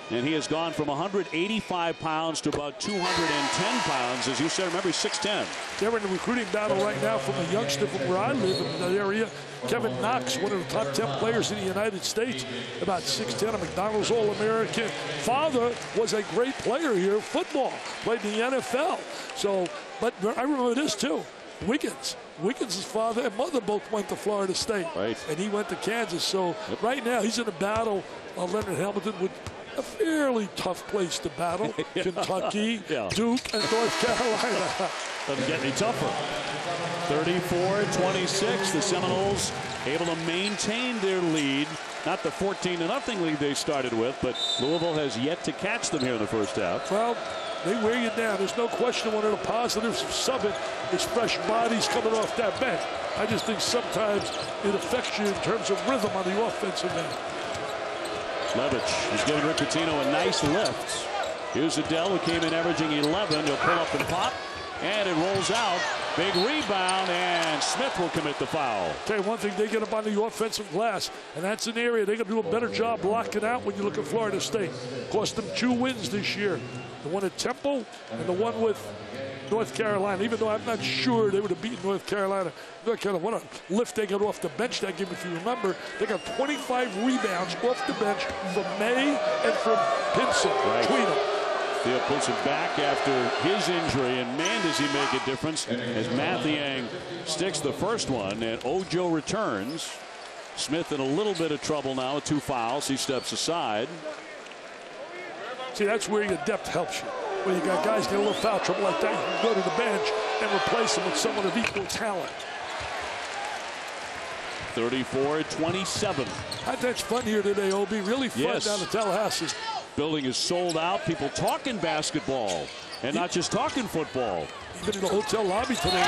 And he has gone from 185 pounds to about 210 pounds. As you said, remember, he's 6'10". They're in a recruiting battle right now from a youngster from where I live in that area. Kevin Knox, one of the top 10 players in the United States, about 6'10", a McDonald's All-American. Father was a great player here, football, played in the NFL. So, but I remember this too, Wiggins. Wiggins' father and mother both went to Florida State. Right. And he went to Kansas. So right now he's in a battle. Leonard Hamilton with a fairly tough place to battle. Kentucky, Duke, and North Carolina. Doesn't get any tougher. 34-26. The Seminoles able to maintain their lead. Not the 14-0 lead they started with, but Louisville has yet to catch them here in the first half. Well, they wear you down. There's no question one of the positives of subbing is fresh bodies coming off that bench. I just think sometimes it affects you in terms of rhythm on the offensive end. Levitch is giving Rick Pitino a nice lift. Here's Adele, who came in averaging 11. He'll pull up and pop, and it rolls out. Big rebound, and Smith will commit the foul. Tell you one thing, they get up on the offensive glass, and that's an area they got to do a better job blocking out when you look at Florida State. Cost them 2 wins this year. The one at Temple and the one with North Carolina, even though I'm not sure they would have beaten North Carolina. North Carolina, what a lift they got off the bench that game. If you remember, they got 25 rebounds off the bench from May and from Pinson. Right. Between them. Field puts him back after his injury, and man, does he make a difference as Mathiang sticks the first one, and Ojo returns. Smith in a little bit of trouble now with 2 fouls. He steps aside. See, that's where your depth helps you. When you got guys get a little foul trouble like that, you can go to the bench and replace them with someone of equal talent. 34-27. That's fun here today, OB. Really fun down in Tallahassee. Building is sold out. People talking basketball and not just talking football. Even in the hotel lobby today.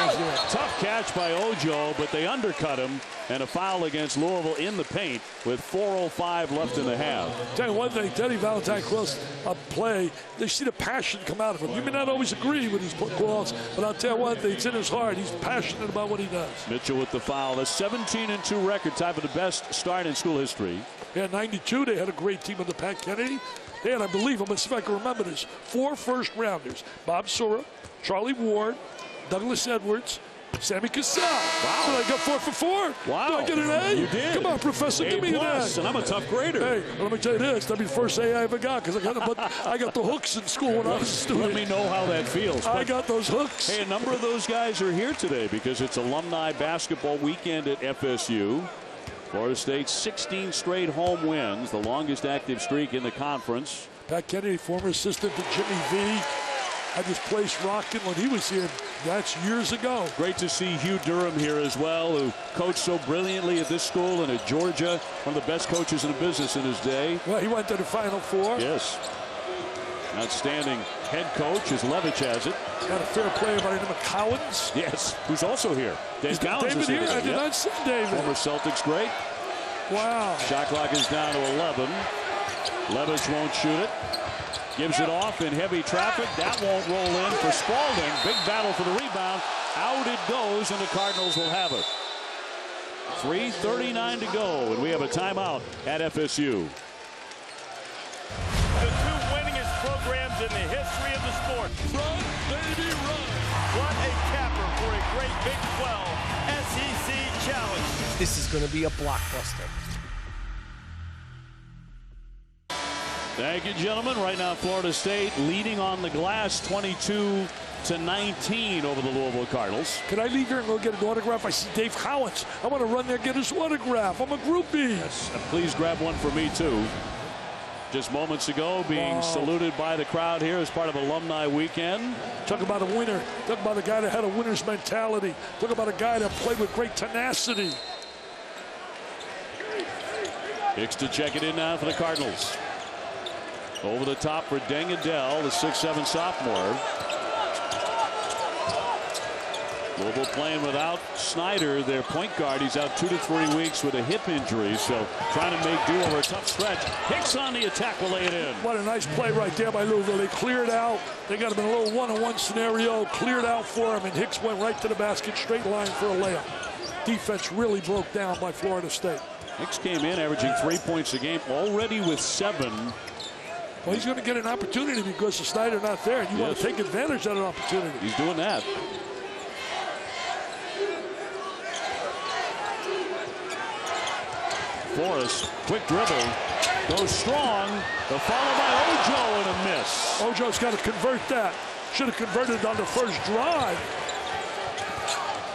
Tough catch by Ojo, but they undercut him, and a foul against Louisville in the paint with 4:05 left in the half. Tell you one thing, Teddy Valentine calls a play. They see the passion come out of him. You may not always agree with his calls, but I'll tell you one thing, it's in his heart. He's passionate about what he does. Mitchell with the foul. A 17-2 record, tied for the best start in school history. Yeah, 92, they had a great team under Pat Kennedy. They had, I believe, I'm going to see if I can remember this, 4 first-rounders. Bob Sura, Charlie Ward, Douglas Edwards, Sammy Cassell. Wow. Did I go 4 for 4? Wow. Did I get an A? You did. Come on, Professor, give me an A. And I'm a tough grader. Hey, let me tell you this. That'll be the first A I ever got because I got the hooks in school when I was a student. Let me know how that feels. I got those hooks. Hey, a number of those guys are here today because it's alumni basketball weekend at FSU. Florida State 16 straight home wins, the longest active streak in the conference. Pat Kennedy, former assistant to Jimmy V, had this place rocking when he was here. That's years ago. Great to see Hugh Durham here as well, who coached so brilliantly at this school and at Georgia, one of the best coaches in the business in his day. Well, he went to the Final Four. Yes. Outstanding head coach, as Levitch has it. Got a fair player by the name of Collins. Yes, who's also here. Dave Collins David is here. I did not see David. Former Celtics great. Wow. Shot clock is down to 11. Levitch won't shoot it. Gives it off in heavy traffic. That won't roll in for Spalding. Big battle for the rebound. Out it goes, and the Cardinals will have it. 3:39 to go, and we have a timeout at FSU. The 2 winningest programs in the history of the sport. Run, baby, run. What a capper for a great Big 12 SEC challenge. This is going to be a blockbuster. Thank you, gentlemen. Right now, Florida State leading on the glass 22-19 over the Louisville Cardinals. Could I leave here and go get an autograph? I see Dave Collins. I want to run there and get his autograph. I'm a groupie. Yes, please grab one for me, too. Just moments ago, being saluted by the crowd here as part of Alumni Weekend. Talk about a winner. Talk about a guy that had a winner's mentality. Talk about a guy that played with great tenacity. Hicks to check it in now for the Cardinals. Over the top for Deng Adele, the 6'7" sophomore. Louisville playing without Snyder, their point guard. He's out 2 to 3 weeks with a hip injury, so trying to make do over a tough stretch. Hicks on the attack will lay it in. What a nice play right there by Louisville. They cleared out. They got him in a little one-on-one scenario, cleared out for him, and Hicks went right to the basket, straight line for a layup. Defense really broke down by Florida State. Hicks came in averaging 3 points a game, already with 7. Well, he's going to get an opportunity because of Snyder not there, and you want to take advantage of that opportunity. He's doing that. Forrest, quick dribble, goes strong. The follow by Ojo and a miss. Ojo's got to convert that. Should have converted on the first drive.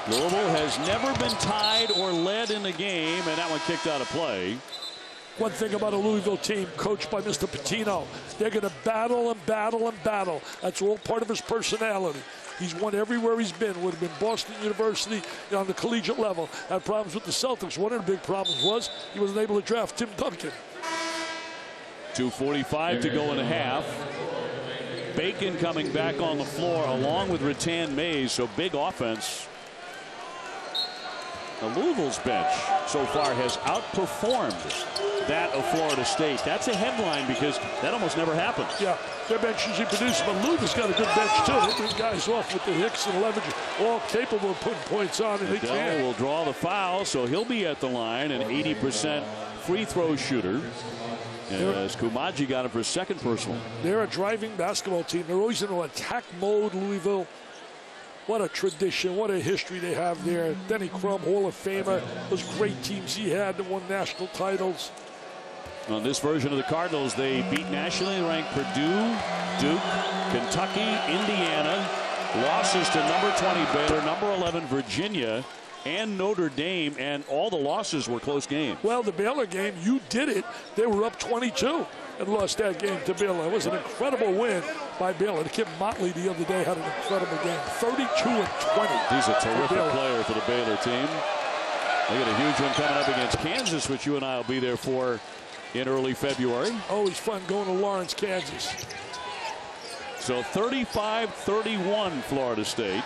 Louisville has never been tied or led in the game, and that one kicked out of play. One thing about a Louisville team coached by Mr. Pitino, they're going to battle and battle and battle. That's all part of his personality. He's won everywhere he's been. Would have been Boston University on the collegiate level. Had problems with the Celtics. One of the big problems was he wasn't able to draft Tim Duncan. 2:45 to go in the half. Bacon coming back on the floor along with Rattan Mays, so big offense. Now Louisville's bench so far has outperformed that of Florida State. That's a headline because that almost never happens. Yeah, their bench usually produces, but Louisville's got a good bench too. They bring guys off with the Hicks and Leverage, all capable of putting points on, and they can. Will draw the foul, so he'll be at the line, an 80% free throw shooter. As Kumaji got him for his second personal. They're a driving basketball team. They're always in an attack mode, Louisville. What a tradition, what a history they have there. Denny Crum, Hall of Famer. Those great teams he had that won national titles. On this version of the Cardinals, they beat nationally ranked Purdue, Duke, Kentucky, Indiana. Losses to number 20 Baylor, number 11 Virginia, and Notre Dame, and all the losses were close games. Well, the Baylor game, you did it. They were up 22 and lost that game to Baylor. It was an incredible win by Baylor. The kid Motley the other day had an incredible game, 32 and 20. He's a terrific player for the Baylor team. They got a huge one coming up against Kansas, which you and I will be there for in early February. Always fun going to Lawrence, Kansas. So 35-31 Florida State.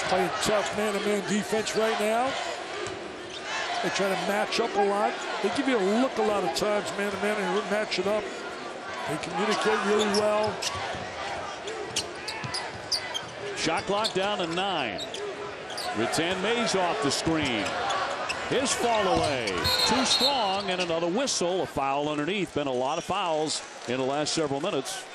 Playing tough man-to-man defense right now. They try to match up a lot. They give you a look a lot of times, man-to-man, and match it up. They communicate really well. Shot clock down to 9. Rattan Mays off the screen. His fall away. Too strong, and another whistle. A foul underneath. Been a lot of fouls in the last several minutes.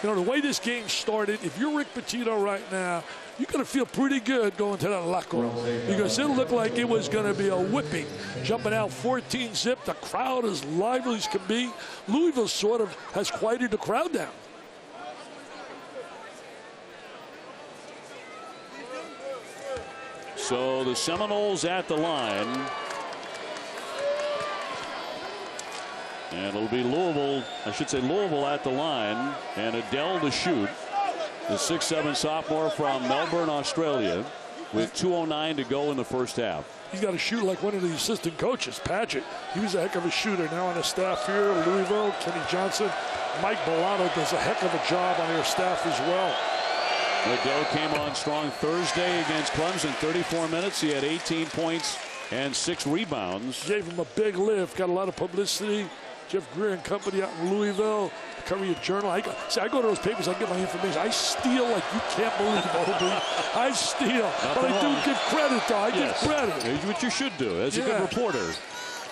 You know, the way this game started, if you're Rick Pitino right now, you're going to feel pretty good going to that locker room because it looked like it was going to be a whipping. Jumping out 14 zip, the crowd as lively as can be. Louisville sort of has quieted the crowd down. So the Seminoles at the line. And it'll be Louisville, I should say Louisville at the line, and Adele to shoot. The 6'7" sophomore from Melbourne, Australia, with 2:09 to go in the first half. He's got to shoot like one of the assistant coaches, Paget. He was a heck of a shooter. Now on the staff here, Louisville, Kenny Johnson. Mike Bellato does a heck of a job on their staff as well. Adele came on strong Thursday against Clemson. 34 minutes. He had 18 points and 6 rebounds. Gave him a big lift. Got a lot of publicity. Jeff Greer and company out in Louisville. Courier Journal. I go to those papers. I get my information. I steal like you can't believe, Obi. I steal. But I do give credit, though. I give credit. Here's what you should do as a good reporter.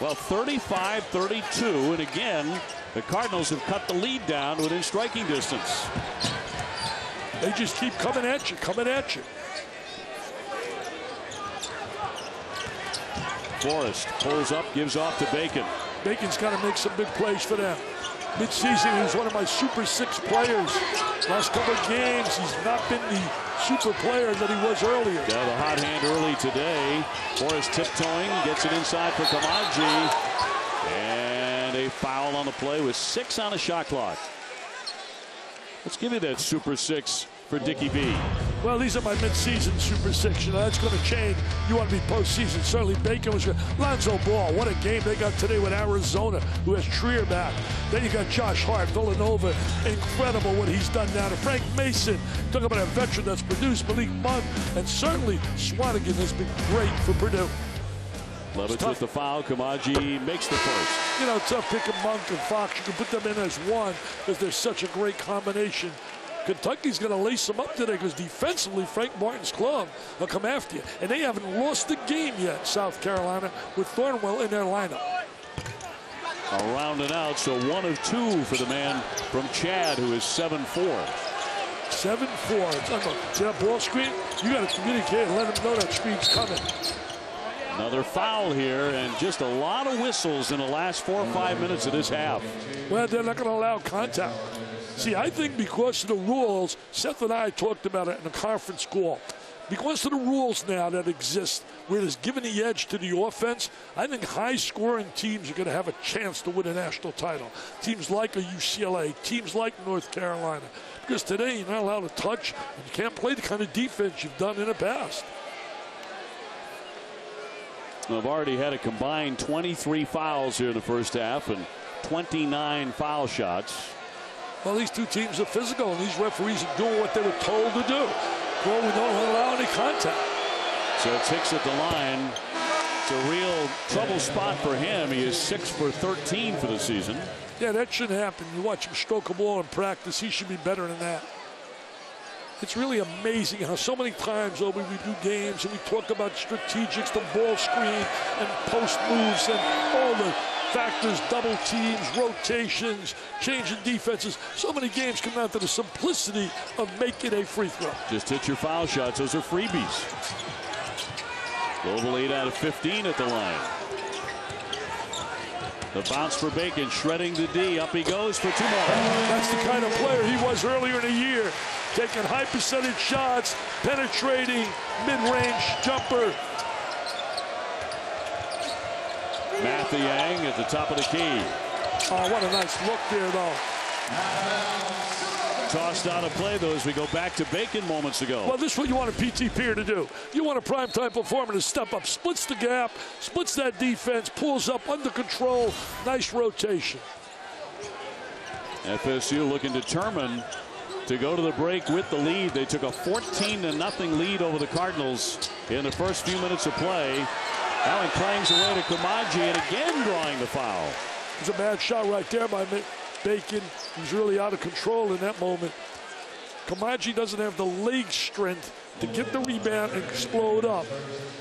Well, 35-32. And again, the Cardinals have cut the lead down within striking distance. They just keep coming at you, coming at you. Forrest pulls up, gives off to Bacon. Bacon's got to make some big plays for them. Mid-season, he was one of my Super 6 players. Last couple of games, he's not been the super player that he was earlier. Got the hot hand early today. Forrest tiptoeing, gets it inside for Kamaji. And a foul on the play with 6 on the shot clock. Let's give you that Super 6 for Dickie B. Well, these are my mid-season Super Six. You know, that's going to change. You want to be postseason. Certainly Bacon was good. Lonzo Ball, what a game they got today with Arizona, who has Trier back. Then you got Josh Hart, Villanova. Incredible what he's done now to Frank Mason. Talk about a veteran that's produced Malik Monk. And certainly Swanigan has been great for Purdue. Lovitz with the foul. Kamaji makes the first. You know, tough picking Monk and Fox. You can put them in as one because they're such a great combination. Kentucky's going to lace them up today because defensively, Frank Martin's club will come after you. And they haven't lost the game yet, South Carolina, with Thornwell in their lineup. Around and out, so 1 of 2 for the man from Chad, who is 7-4. 7-4. See that ball screen? You got to communicate and let them know that screen's coming. Another foul here, and just a lot of whistles in the last 4 or 5 minutes of this half. Well, they're not going to allow contact. See, I think because of the rules, Seth and I talked about it in the conference call. Because of the rules now that exist, where it's giving the edge to the offense, I think high-scoring teams are going to have a chance to win a national title. Teams like a UCLA, teams like North Carolina. Because today you're not allowed to touch, and you can't play the kind of defense you've done in the past. They've already had a combined 23 fouls here in the first half and 29 foul shots. Well, these two teams are physical, and these referees are doing what they were told to do. Well, we don't allow any contact. So it's Hicks at the line. It's a real trouble spot for him. He is 6 for 13 for the season. Yeah, that shouldn't happen. You watch him stroke a ball in practice. He should be better than that. It's really amazing how so many times over we do games and we talk about strategics, the ball screen and post moves and all the factors, double teams, rotations, changing defenses. So many games come down to the simplicity of making a free throw. Just hit your foul shots. Those are freebies. Louisville 8 out of 15 at the line. The bounce for Bacon, shredding the D. Up he goes for 2 more. That's the kind of player he was earlier in the year. Taking high percentage shots, penetrating, mid-range jumper. Mathiang at the top of the key. Oh, what a nice look there, though. Tossed out of play, though, as we go back to Bacon moments ago. Well, this is what you want a PT Peer to do. You want a primetime performer to step up, splits the gap, splits that defense, pulls up under control. Nice rotation. FSU looking determined to go to the break with the lead. They took a 14-0 lead over the Cardinals in the first few minutes of play. Allen clangs away to Kamaji, and again drawing the foul. It's a bad shot right there by Bacon. He's really out of control in that moment. Kamaji doesn't have the leg strength to get the rebound and explode up.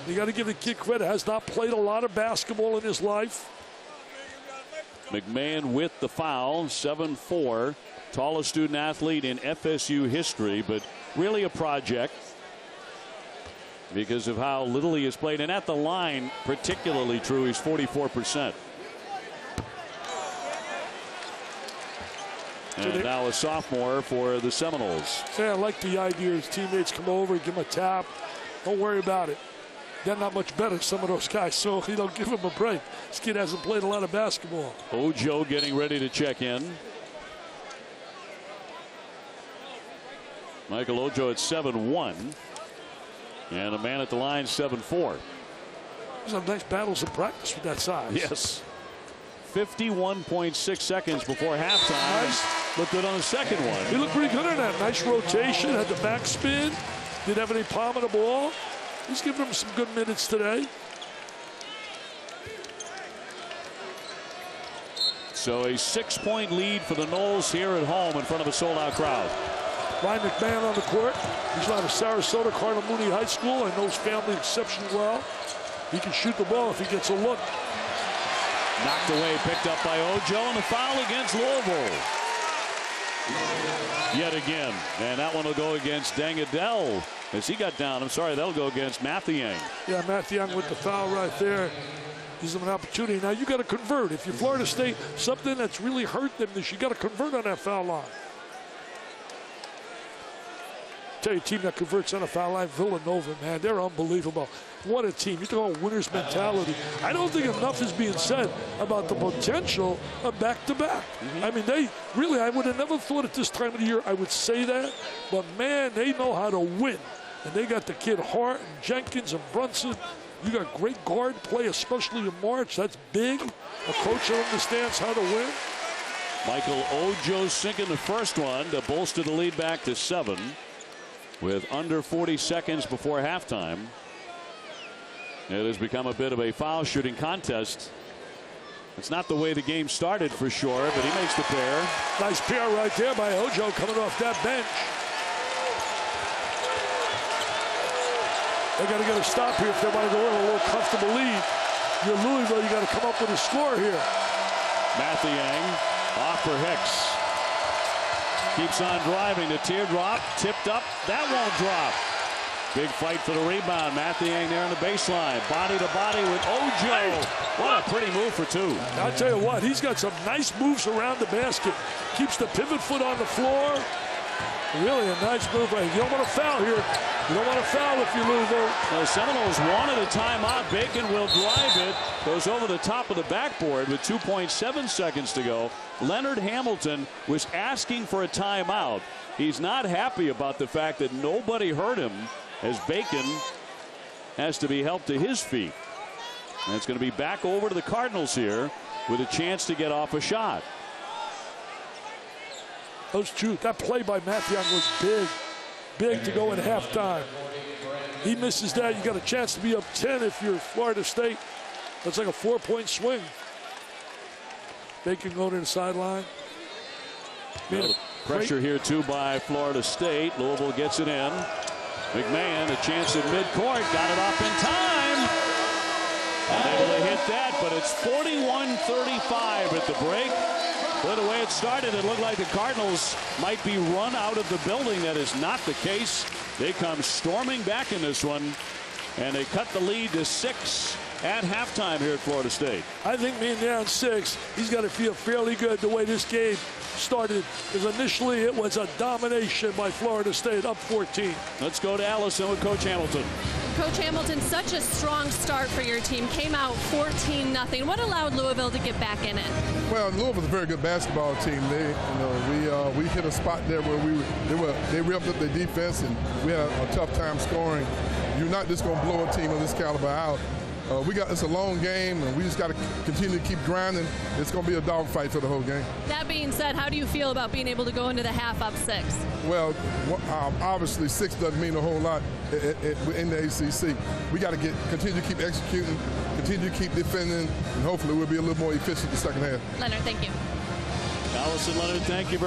You got to give the kid credit. Has not played a lot of basketball in his life. McMahon with the foul, 7'4", tallest student athlete in FSU history, but really a project because of how little he has played. And at the line, particularly true, he's 44%. And now a sophomore for the Seminoles. Yeah, I like the idea his teammates come over, give him a tap. Don't worry about it. They're not much better, some of those guys, so you don't give him a break. This kid hasn't played a lot of basketball. Ojo getting ready to check in. Michael Ojo at 7'1". And a man at the line, 7'4". Some nice battles in practice with that size. Yes. 51.6 seconds before halftime. Nice. Looked good on the second one. He looked pretty good on that. Nice rotation, had the backspin. Didn't have any palm of the ball. He's giving him some good minutes today. So a 6-point lead for the Noles here at home in front of a sold-out crowd. Ryan McMahon on the court. He's out of Sarasota, Cardinal Mooney High School. I know his family exceptionally well. He can shoot the ball if he gets a look. Knocked away, picked up by Ojo, and the foul against Louisville. Yet again. And that one will go against Dangadell as he got down. I'm sorry, that'll go against Mathiang. Yeah, Mathiang with the foul right there. Gives them an opportunity. Now you got to convert. If you're Florida State, something that's really hurt them this, you got to convert on that foul line. Tell you, a team that converts on a foul line, Villanova, man, they're unbelievable. What a team. You talk about winner's mentality. I don't think enough is being said about the potential of back-to-back. I mean, they really, I would have never thought at this time of the year I would say that, but man, they know how to win. And they got the kid Hart and Jenkins and Brunson. You got great guard play, especially in March. That's big. A coach that understands how to win. Michael Ojo sinking the first one to bolster the lead back to 7 with under 40 seconds before halftime. It has become a bit of a foul shooting contest. It's not the way the game started for sure, but he makes the pair. Nice pair right there by Ojo coming off that bench. They got to get a stop here if they want to go in a little comfortable lead. You're Louisville, you got to come up with a score here. Mathiang off for Hicks. Keeps on driving. The teardrop tipped up. That won't drop. Big fight for the rebound. Mathiang there on the baseline. Body to body with Ojo. What a pretty move for 2. I'll tell you what, he's got some nice moves around the basket. Keeps the pivot foot on the floor. Really a nice move. You don't want to foul here. You don't want to foul if you're Louisville. The Seminoles wanted a timeout. Bacon will drive it. Goes over the top of the backboard with 2.7 seconds to go. Leonard Hamilton was asking for a timeout. He's not happy about the fact that nobody hurt him as Bacon has to be helped to his feet. And it's going to be back over to the Cardinals here with a chance to get off a shot. That play by Mathiang was big. Big to go in halftime. He misses that. You got a chance to be up 10 if you're Florida State. That's like a 4-point swing. Bacon going to the sideline. Well, pressure here too by Florida State. Louisville gets it in. McMahon, a chance at midcourt, got it off in time. Unable to hit that, but it's 41-35 at the break. Well, the way it started, it looked like the Cardinals might be run out of the building. That is not the case. They come storming back in this one, and they cut the lead to 6 at halftime here at Florida State. I think being down 6, he's got to feel fairly good the way this game started, because initially it was a domination by Florida State, up 14. Let's go to Allison with Coach Hamilton. Coach Hamilton, such a strong start for your team. Came out 14-0. What allowed Louisville to get back in it? Well, Louisville's a very good basketball team. We hit a spot there where they repped up their defense, and we had a tough time scoring. You're not just going to blow a team of this caliber out. It's a long game, and we just got to continue to keep grinding. It's going to be a dogfight for the whole game. That being said, how do you feel about being able to go into the half up 6? Well, obviously 6 doesn't mean a whole lot in the ACC. We got to continue to keep executing, continue to keep defending, and hopefully we'll be a little more efficient in the second half. Leonard, thank you. Allison Leonard, thank you.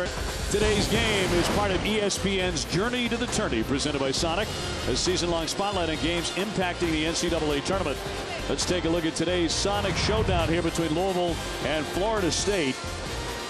Today's game is part of ESPN's Journey to the Tourney, presented by Sonic, a season-long spotlight on games impacting the NCAA tournament. Let's take a look at today's Sonic showdown here between Louisville and Florida State.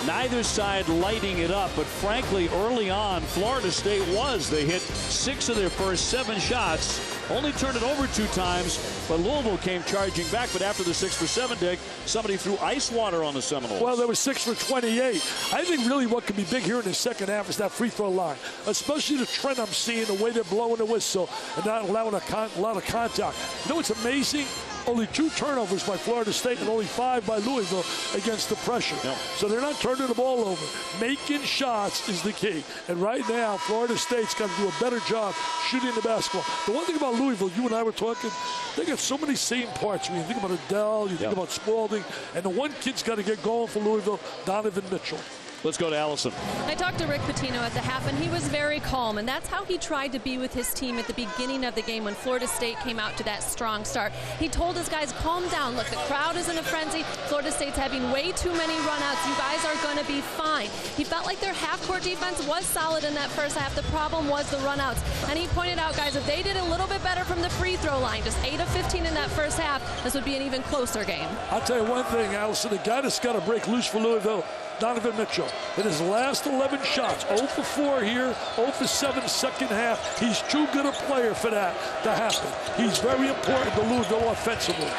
Neither side lighting it up, but frankly, early on, Florida State was. They hit 6 of their first 7 shots, only turned it over 2 times, but Louisville came charging back. But after the 6 for 7 dig, somebody threw ice water on the Seminoles. Well, there was 6 for 28. I think really what could be big here in the second half is that free throw line, especially the trend I'm seeing, the way they're blowing the whistle and not allowing a lot of contact. You know what's amazing? Only 2 turnovers by Florida State and only 5 by Louisville against the pressure. Yep. So they're not turning the ball over. Making shots is the key. And right now, Florida State's got to do a better job shooting the basketball. The one thing about Louisville, you and I were talking, they got so many same parts. When you think about Adele, you think about Spalding, and the one kid's got to get going for Louisville, Donovan Mitchell. Let's go to Allison. I talked to Rick Pitino at the half, and he was very calm, and that's how he tried to be with his team at the beginning of the game when Florida State came out to that strong start. He told his guys, calm down. Look, the crowd is in a frenzy. Florida State's having way too many runouts. You guys are going to be fine. He felt like their half-court defense was solid in that first half. The problem was the runouts, and he pointed out, guys, if they did a little bit better from the free throw line, just 8 of 15 in that first half, this would be an even closer game. I'll tell you one thing, Allison, the guy that's got to break loose for Louisville, Donovan Mitchell. In his last 11 shots, 0 for 4 here, 0 for 7 second half. He's too good a player for that to happen. He's very important to Louisville offensively.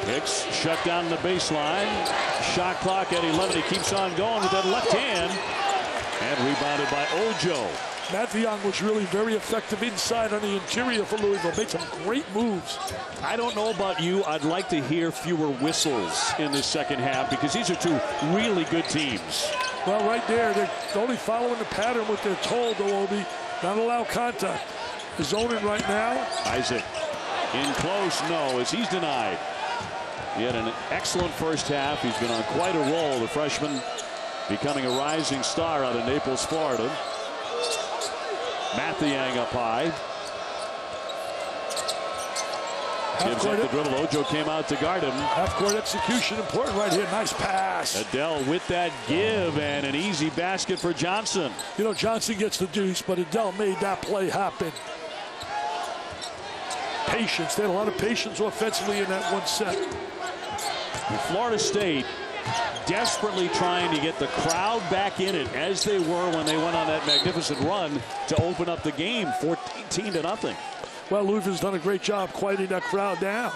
Hicks shut down the baseline. Shot clock at 11. He keeps on going with that left hand. And rebounded by Ojo. Matthew Young was really very effective inside on the interior for Louisville. Made some great moves. I don't know about you. I'd like to hear fewer whistles in the second half because these are two really good teams. Well, right there, they're only following the pattern what they're told, though, Obi. Not allow contact. They're zoning right now. Isaac in close, no, as he's denied. He had an excellent first half. He's been on quite a roll. The freshman becoming a rising star out of Naples, Florida. Mathiang up high. Gives up the dribble. Ojo came out to guard him. Half-court execution important right here. Nice pass. Adele with that give and an easy basket for Johnson. You know, Johnson gets the deuce, but Adele made that play happen. Patience. They had a lot of patience offensively in that one set. Florida State desperately trying to get the crowd back in it as they were when they went on that magnificent run to open up the game 14-0. Well, Louisville's done a great job quieting that crowd down.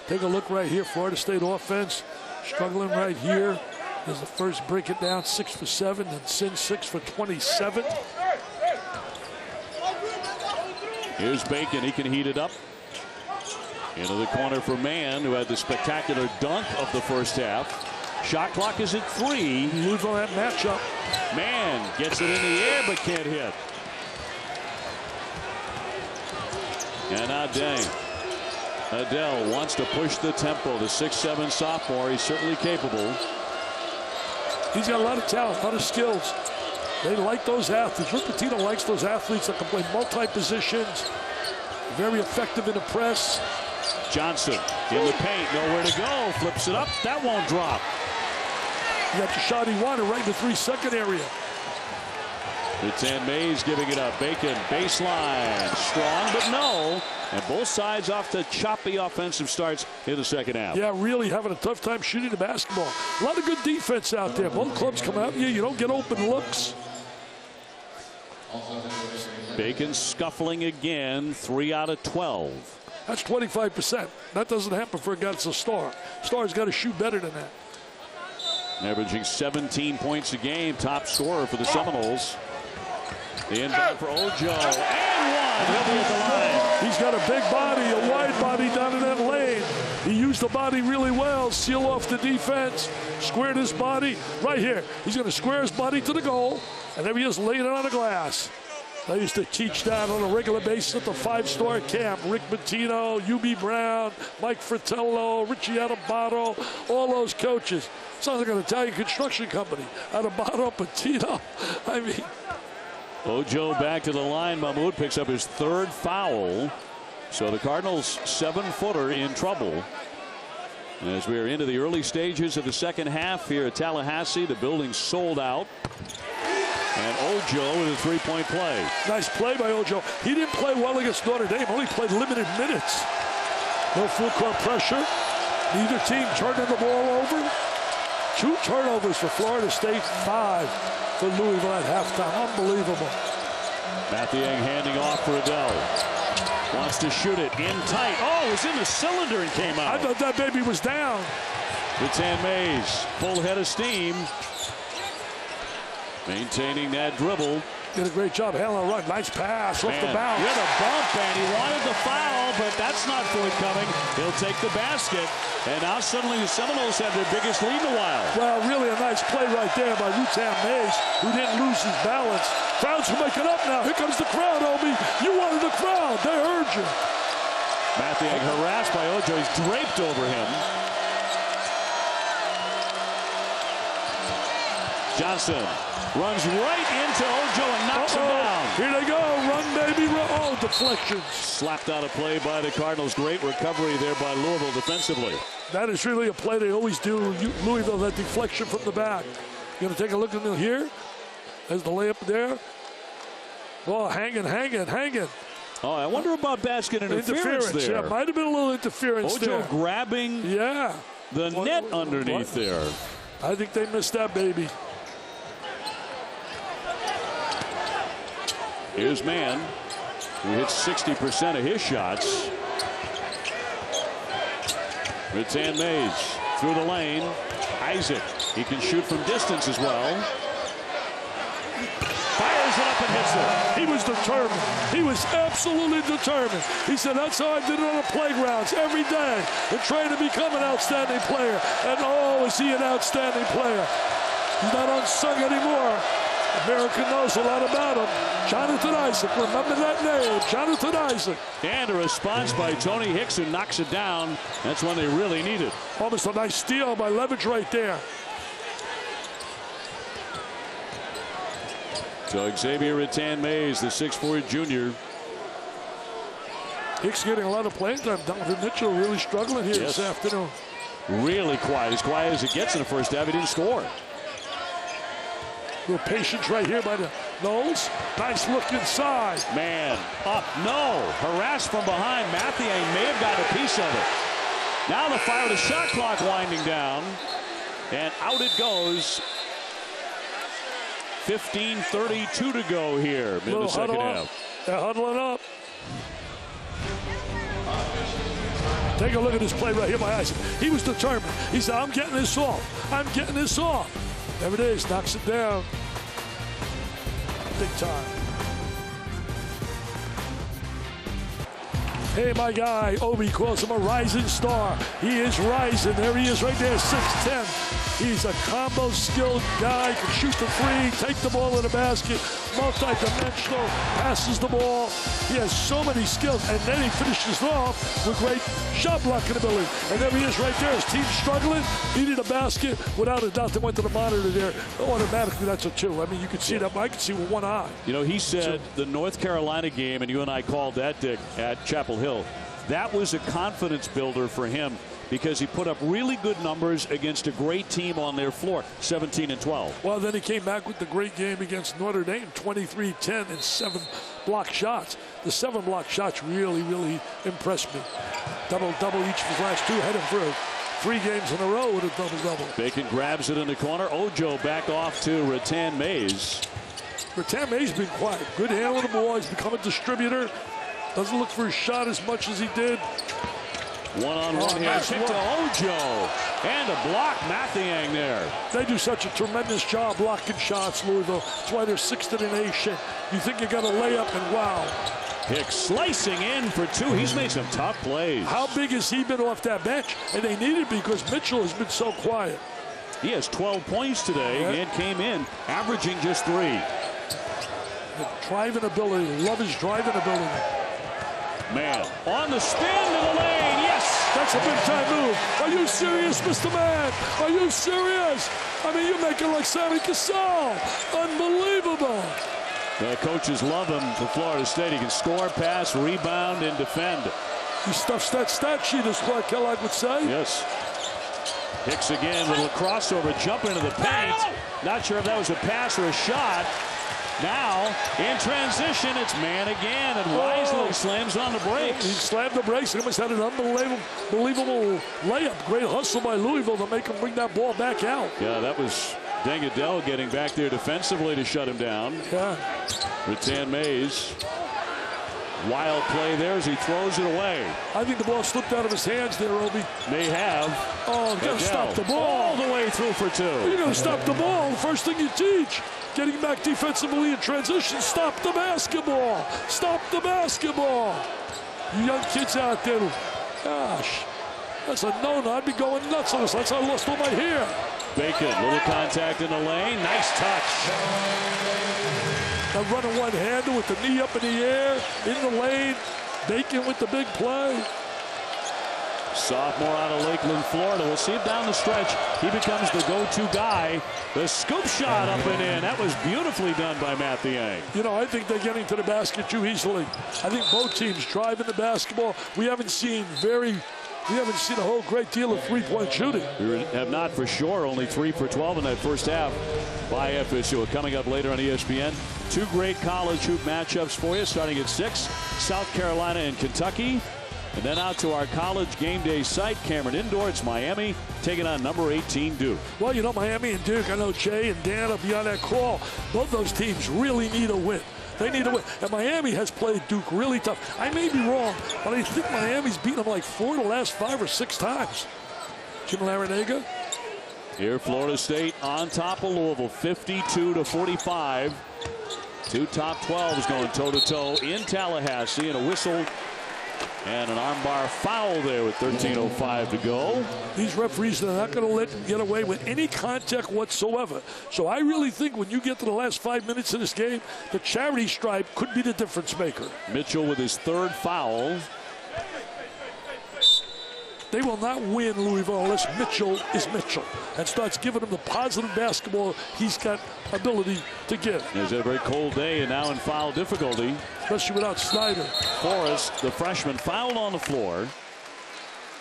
Take a look right here. Florida State offense struggling right here. There's the first break it down, 6 for 7, and Sin 6 for 27. Here's Bacon. He can heat it up. Into the corner for Mann, who had the spectacular dunk of the first half. Shot clock is at 3. Louisville that matchup. Mann gets it in the air but can't hit. And now Dang. Adele wants to push the tempo. The 6'7" sophomore. He's certainly capable. He's got a lot of talent, a lot of skills. They like those athletes. Rick Pitino likes those athletes that can play multi-positions. Very effective in the press. Johnson in the paint, nowhere to go. Flips it up. That won't drop. He got the shot he wanted right in the 3-second area. It's Mays giving it up. Bacon, baseline. Strong, but no. And both sides off to choppy offensive starts in the second half. Yeah, really having a tough time shooting the basketball. A lot of good defense out there. Both clubs come out here. You don't get open looks. Bacon scuffling again. 3 out of 12. That's 25%. That doesn't happen for a guy that's a star. Star's got to shoot better than that. Averaging 17 points a game. Top scorer for the Seminoles. The inbound for Ojo. And one. He'll be at the line. He's got a big body, a wide body down in that lane. He used the body really well. Seal off the defense. Squared his body. Right here. He's going to square his body to the goal. And there he is laying it on the glass. I used to teach that on a regular basis at the 5-star camp. Rick Pitino, U.B. Brown, Mike Fratello, Richie Adebato, all those coaches. Sounds like an Italian construction company. Adebato, Pitino. I mean. Ojo back to the line. Mahmoud picks up his 3rd foul. So the Cardinals' 7-footer in trouble. As we are into the early stages of the second half here at Tallahassee, the building's sold out. And Ojo with a 3-point play. Nice play by Ojo. He didn't play well against Notre Dame. Only played limited minutes. No full court pressure. Neither team turning the ball over. 2 turnovers for Florida State. 5 for Louisville at halftime. Unbelievable. Mathiang handing off for Adele. Wants to shoot it in tight. Oh, it was in the cylinder and came out. I thought that baby was down. It's Mays. Full head of steam. Maintaining that dribble. Did a great job handling a run. Nice pass off the bounce. With a bump, and he wanted the foul, but that's not forthcoming. He'll take the basket, and now suddenly the Seminoles have their biggest lead in a while. Well, really a nice play right there by Rutan Mays, who didn't lose his balance. Crowd's making up now. Here comes the crowd, Obi. You wanted the crowd. They heard you. Mathiang harassed by Ojo. He's draped over him. Johnson runs right into Ojo and knocks him down. Here they go. Run, baby, run. Oh, deflections. Slapped out of play by the Cardinals. Great recovery there by Louisville defensively. That is really a play they always do. Louisville, that deflection from the back. You're going to take a look at them here. There's the layup there. Oh, hanging. Oh, I wonder about basket interference there. Yeah, might have been a little interference Ojo there. grabbing the net underneath there. I think they missed that, baby. Here's Mann, who hits 60% of his shots. Rutan Mays through the lane. Isaac, he can shoot from distance as well. Fires throws it up and hits it. He was determined. He was absolutely determined. He said, that's how I did it on the playgrounds every day and trying to become an outstanding player. And oh, is he an outstanding player. He's not unsung anymore. America knows a lot about him. Jonathan Isaac, remember that name, Jonathan Isaac. And a response by Tony Hicks, who knocks it down. That's when they really need it. Almost a nice steal by Leverage right there. So Xavier Rattan-Mays, the 6'4" junior. Hicks getting a lot of playing time. Donovan Mitchell really struggling here this afternoon. Really quiet, as quiet as it gets in the first half. He didn't score. Little patience right here by the Knowles. Nice look inside. Man, up, no. Harassed from behind. Mathieu may have got a piece of it. Now the fire, the shot clock winding down. And out it goes. 15:32 to go here in the second half. They're huddling up. Take a look at this play right here by Isaac. He was determined. He said, I'm getting this off. I'm getting this off. There it is. Knocks it down. Big time. Hey, my guy, Obi calls him a rising star. He is rising. There he is right there, 6'10". He's a combo skilled guy, can shoot the three, take the ball in the basket, multi-dimensional, passes the ball. He has so many skills, and then he finishes off with great shot blocking ability. And there he is right there. His team's struggling, needed a basket. Without a doubt, they went to the monitor there. Automatically, that's a 2. I mean, you can see that. I can see with one eye. You know, he said the North Carolina game, and you and I called that, Dick, at Chapel Hill, that was a confidence builder for him, because he put up really good numbers against a great team on their floor, 17-12. Well, then he came back with the great game against Notre Dame, 23-10 and 7 block shots. The 7 block shots really, really impressed me. Double-double each of his last 2, heading for 3 games in a row with a double-double. Bacon grabs it in the corner. Ojo back off to Rattan-Mays. Rattan-Mays been quiet. Good handle of the ball. He's become a distributor. Doesn't look for his shot as much as he did. One-on-one here. Kick to Ojo. And a block. Mathieu there. They do such a tremendous job blocking shots, Louisville. That's why they're 6th in the nation. You think you got a layup, and wow. Hicks slicing in for 2. He's made some tough plays. How big has he been off that bench? And they need it because Mitchell has been so quiet. He has 12 points today and came in averaging just 3. The driving ability. Love his driving ability. Man, on the spin to the lane. Yes! That's a big-time move. Are you serious, Mr. Man? Are you serious? I mean, you're making like Sammy Cassell. Unbelievable. The coaches love him for Florida State. He can score, pass, rebound, and defend. He stuffs that stat sheet, as Clark Kellogg would say. Yes. Hicks again with a crossover, jump into the paint. Not sure if that was a pass or a shot. Now, in transition, it's man again, and wisely slams on the brakes. He slammed the brakes. He almost had an unbelievable layup. Great hustle by Louisville to make him bring that ball back out. Yeah, that was Dengadell getting back there defensively to shut him down. Yeah. Rattan-Mays. Wild play there as he throws it away. I think the ball slipped out of his hands there, Obi. May have. Oh, you got to stop the ball. All the way through for 2. You got to stop the ball. The first thing you teach. Getting back defensively in transition. Stop the basketball. Stop the basketball. You young kids out there. Gosh, that's a no-no. I'd be going nuts on this. That's how I lost all my hair. Bacon, little contact in the lane. Nice touch. Now running one-hander with the knee up in the air, in the lane. Bacon with the big play. Sophomore out of Lakeland, Florida. We'll see him down the stretch. He becomes the go-to guy. The scoop shot up and in. That was beautifully done by Mathieu. You know, I think they're getting to the basket too easily. I think both teams driving the basketball. We haven't seen a whole great deal of three-point shooting. We have not for sure. Only 3 for 12 in that first half by FSU. Coming up later on ESPN, 2 great college hoop matchups for you. Starting at 6, South Carolina and Kentucky. And then out to our college game day site, Cameron Indoor. It's Miami taking on number 18 Duke. Well, you know, Miami and Duke, I know Jay and Dan will be on that call. Both those teams really need a win. They need a win. And Miami has played Duke really tough. I may be wrong, but I think Miami's beaten them like 4 of the last 5 or 6 times. Jim Larinaga. Here, Florida State on top of Louisville, 52-45. Two top 12s going toe-to-toe in Tallahassee, and a whistle and an armbar foul there with 13:05 to go. These referees are not going to let them get away with any contact whatsoever. So I really think when you get to the last 5 minutes of this game, the charity stripe could be the difference maker. Mitchell with his third foul. They will not win Louisville unless Mitchell is Mitchell and starts giving them the positive basketball he's got ability to give. It's a very cold day and now in foul difficulty. Especially without Snyder. Forrest, the freshman, fouled on the floor.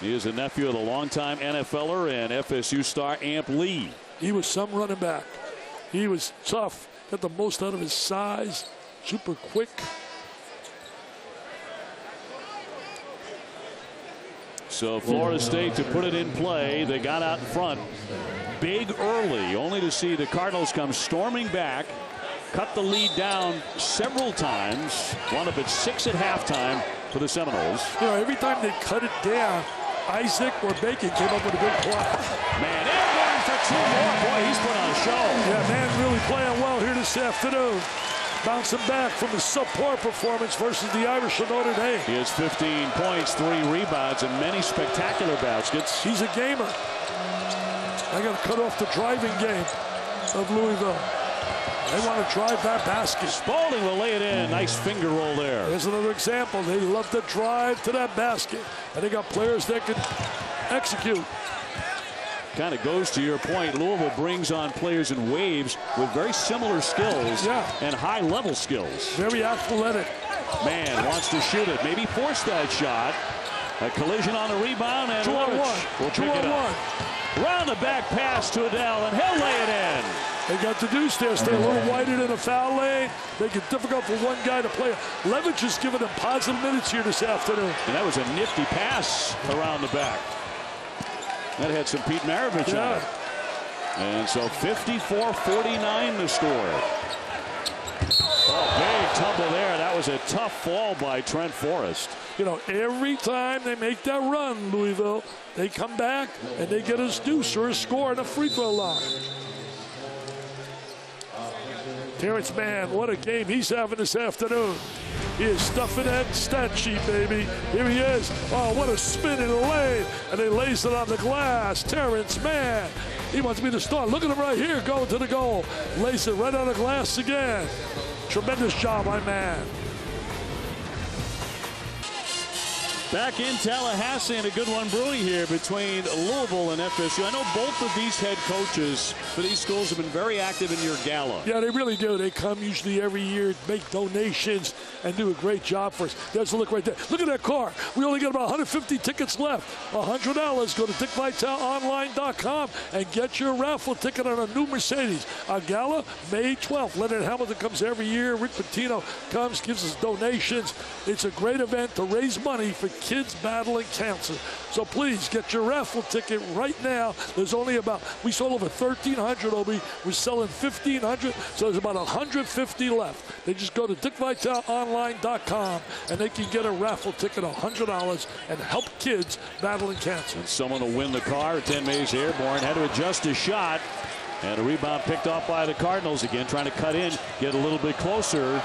He is a nephew of the longtime NFLer and FSU star Amp Lee. He was some running back. He was tough, got the most out of his size, super quick. So Florida State to put it in play. They got out in front big early, only to see the Cardinals come storming back, cut the lead down several times, wound up at 6 at halftime for the Seminoles. You know, every time they cut it down, Isaac or Bacon came up with a big play. Man, airborne for 2 more. Boy, he's put on a show. Yeah, man, really playing well here this afternoon. Bouncing back from his subpar performance versus the Irish of Notre Dame. He has 15 points, 3 rebounds, and many spectacular baskets. He's a gamer. I got to cut off the driving game of Louisville. They want to drive that basket. Spalding will lay it in. Nice finger roll there. There's another example. They love to drive to that basket. And they got players that can execute. Kind of goes to your point. Louisville brings on players in waves with very similar skills and high-level skills. Very athletic. Man wants to shoot it. Maybe force that shot. A collision on the rebound, and 2-on-1. will pick it up. Round the back pass to Adele, and he'll lay it in. They got the deuce there. Stay a little wider in the foul lane. Make it difficult for one guy to play. Levitch has given them positive minutes here this afternoon. And that was a nifty pass around the back. That had some Pete Maravich on it. And so 54-49 the score. Oh, big tumble there. That was a tough fall by Trent Forrest. You know, every time they make that run, Louisville, they come back and they get a deuce or a score in a free throw line. Terrence Mann, what a game he's having this afternoon. He is stuffing that stat sheet, baby. Here he is. Oh, what a spin in the lane. And they lace it on the glass. Terrence Mann. He wants to be the star. Look at him right here going to the goal. Lace it right on the glass again. Tremendous job by Mann. Back in Tallahassee, and a good one brewing here between Louisville and FSU. I know both of these head coaches for these schools have been very active in your gala. Yeah, they really do. They come usually every year, make donations, and do a great job for us. There's a look right there. Look at that car. We only got about 150 tickets left. $100. Go to DickVitaleOnline.com and get your raffle ticket on a new Mercedes. Our gala, May 12th. Leonard Hamilton comes every year. Rick Pitino comes, gives us donations. It's a great event to raise money for kids battling cancer. So please get your raffle ticket right now. There's only about, we sold over 1,300, Obi. We're selling 1,500, so there's about 150 left. They just go to DickVitaleOnline.com and they can get a raffle ticket, $100, and help kids battling cancer. And someone will win the car. 10 Mays airborne, had to adjust his shot. And a rebound picked off by the Cardinals again, trying to cut in, get a little bit closer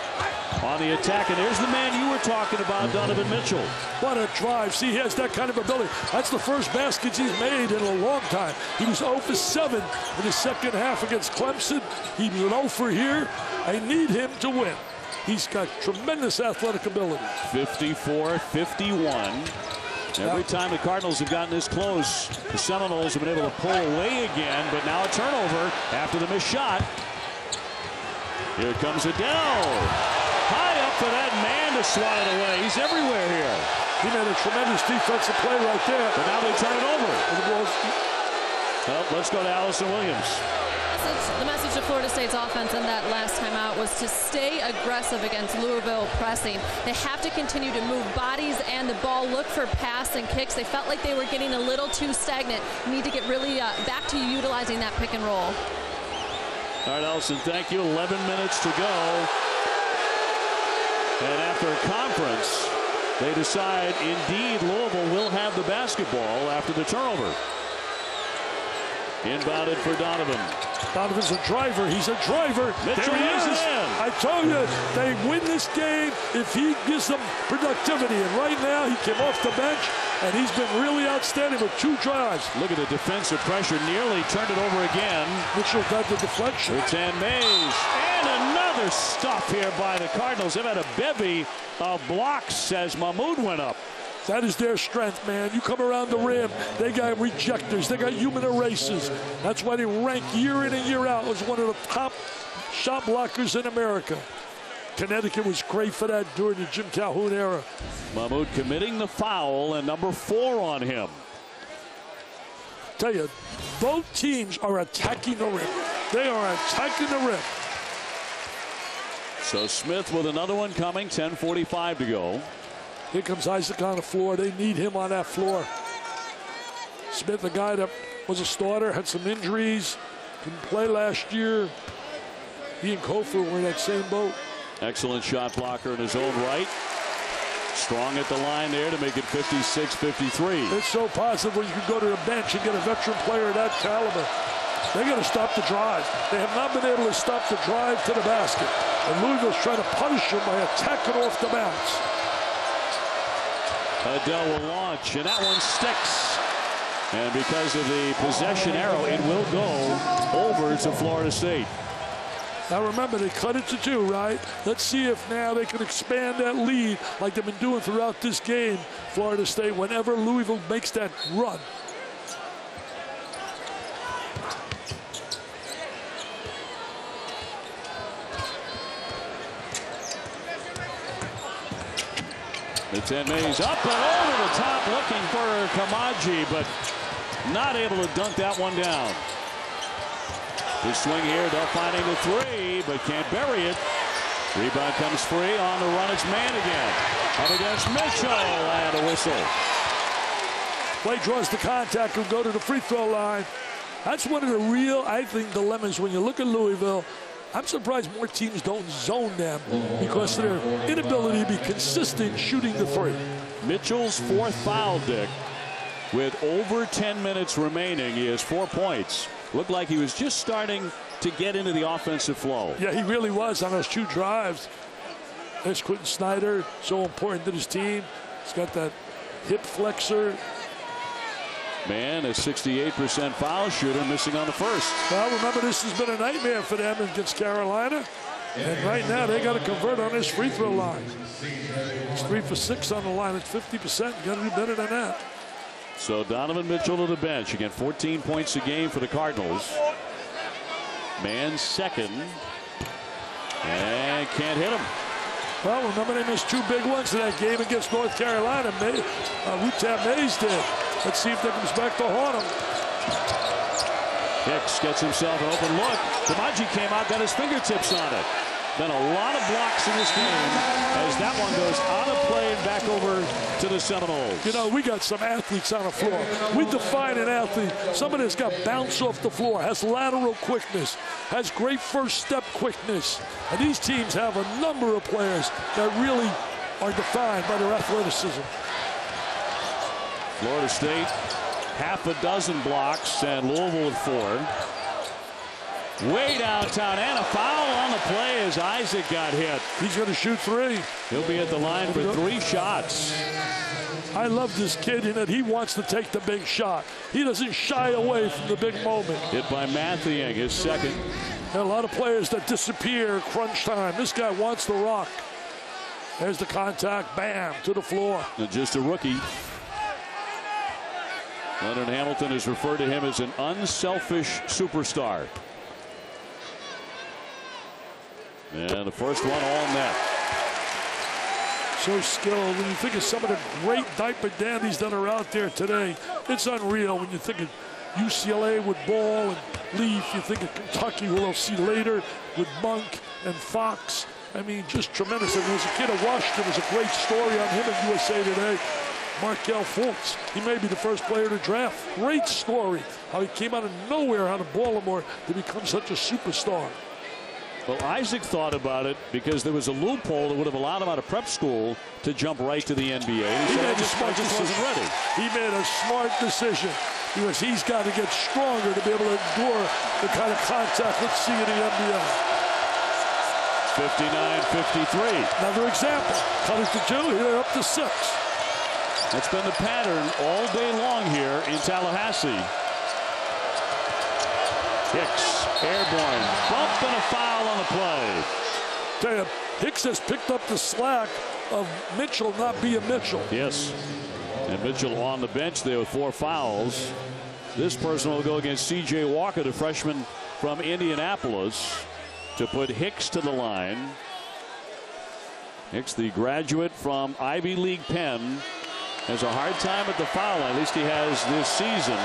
on the attack. And there's the man you were talking about, Donovan Mitchell. What a drive. See, he has that kind of ability. That's the first baskets he's made in a long time. He was 0 for 7 in the second half against Clemson. He was an 0 for here. I need him to win. He's got tremendous athletic ability. 54-51. Every time the Cardinals have gotten this close, the Seminoles have been able to pull away again, but now a turnover after the missed shot. Here comes Adele. High up for that man to swat it away. He's everywhere here. He made a tremendous defensive play right there. But now they turn it over. Well, let's go to Allison Williams. The message of Florida State's offense in that last time out was to stay aggressive against Louisville pressing. They have to continue to move bodies and the ball, look for pass and kicks. They felt like they were getting a little too stagnant. Need to get really back to utilizing that pick and roll. All right, Allison, thank you. 11 minutes to go. And after a conference, they decide indeed Louisville will have the basketball after the turnover. Inbounded for Donovan. Donovan's a driver. He's a driver. Mitchell There he lays is. it in. I told you, they win this game if he gives them productivity. And right now, he came off the bench, and he's been really outstanding with 2 drives. Look at the defensive pressure. Nearly turned it over again. Mitchell got the deflection. It's Mays. And another stop here by the Cardinals. They've had a bevy of blocks as Mahmoud went up. That is their strength, man. You come around the rim, they got rejectors, they got human erasers. That's why they rank year in and year out as one of the top shot blockers in America. Connecticut was great for that during the Jim Calhoun era. Mahmoud committing the foul and number 4 on him. Tell you, both teams are attacking the rim. They are attacking the rim. So Smith with another one coming, 10:45 to go. Here comes Isaac on the floor. They need him on that floor. Smith, the guy that was a starter, had some injuries, couldn't play last year. He and Kofor were in that same boat. Excellent shot blocker in his own right. Strong at the line there to make it 56-53. It's so positive when you can go to the bench and get a veteran player of that caliber. They got to stop the drive. They have not been able to stop the drive to the basket. And Louisville's trying to punish them by attacking off the bounce. Adele will launch, and that one sticks. And because of the possession arrow, it will go over to Florida State. Now remember, they cut it to 2, right? Let's see if now they can expand that lead like they've been doing throughout this game, Florida State, whenever Louisville makes that run. It's Mays up and over the top looking for Kamaji, but not able to dunk that one down. The swing here, they're finding the 3, but can't bury it. Rebound comes free on the run. It's man again. Up against Mitchell, and a whistle. Play draws the contact and go to the free throw line. That's one of the real, I think, dilemmas when you look at Louisville. I'm surprised more teams don't zone them because of their inability to be consistent shooting the 3. Mitchell's 4th foul, Dick. With over 10 minutes remaining, he has 4 points. Looked like he was just starting to get into the offensive flow. Yeah, he really was on those 2 drives. There's Quentin Snyder, so important to his team. He's got that hip flexor. Man, a 68% foul shooter, missing on the 1st. Well, remember, this has been a nightmare for them against Carolina. And right now, they got to convert on this free throw line. It's 3 for 6 on the line. It's 50%. You got to do better than that. So Donovan Mitchell to the bench. Again, 14 points a game for the Cardinals. Man second. And can't hit him. Well, remember, they missed 2 big ones in that game against North Carolina. Rutab Mays did. Let's see if that comes back to haunt him. Hicks gets himself an open look. Kamaji came out, got his fingertips on it. Been a lot of blocks in this game as that one goes out of play and back over to the Seminoles. You know, we got some athletes on the floor. We define an athlete. Somebody that's got bounce off the floor, has lateral quickness, has great first step quickness. And these teams have a number of players that really are defined by their athleticism. Florida State, half a dozen blocks, and Louisville with 4. Way downtown, and a foul on the play as Isaac got hit. He's going to shoot 3. He'll be at the line for 3 shots. I love this kid in that he wants to take the big shot. He doesn't shy away from the big moment. Hit by Mathiang, his second. There are a lot of players that disappear crunch time. This guy wants the rock. There's the contact, bam, to the floor. And just a rookie. Leonard Hamilton has referred to him as an unselfish superstar. And the first one all net. So skilled. When you think of some of the great diaper dandies that are out there today, it's unreal. When you think of UCLA with Ball and Leaf, you think of Kentucky, who we'll see later with Monk and Fox. I mean, just tremendous. And as a kid at Washington, there's a great story on him in USA Today. Markel Fultz, he may be the first player to draft. Great story, how he came out of nowhere out of Baltimore to become such a superstar. Well, Isaac thought about it because there was a loophole that would have allowed him out of prep school to jump right to the NBA. He said, I just wasn't ready. He made a smart decision. because he's got to get stronger to be able to endure the kind of contact let's see in the NBA. 59-53. Another example. Cut it to 2, here they're up to 6. That's been the pattern all day long here in Tallahassee. Hicks, airborne, bump and a foul on the play. Tell you, Hicks has picked up the slack of Mitchell not being Mitchell. Yes, and Mitchell on the bench there with 4 fouls. This person will go against C.J. Walker, the freshman from Indianapolis, to put Hicks to the line. Hicks, the graduate from Ivy League Penn, has a hard time at the foul line. At least he has this season.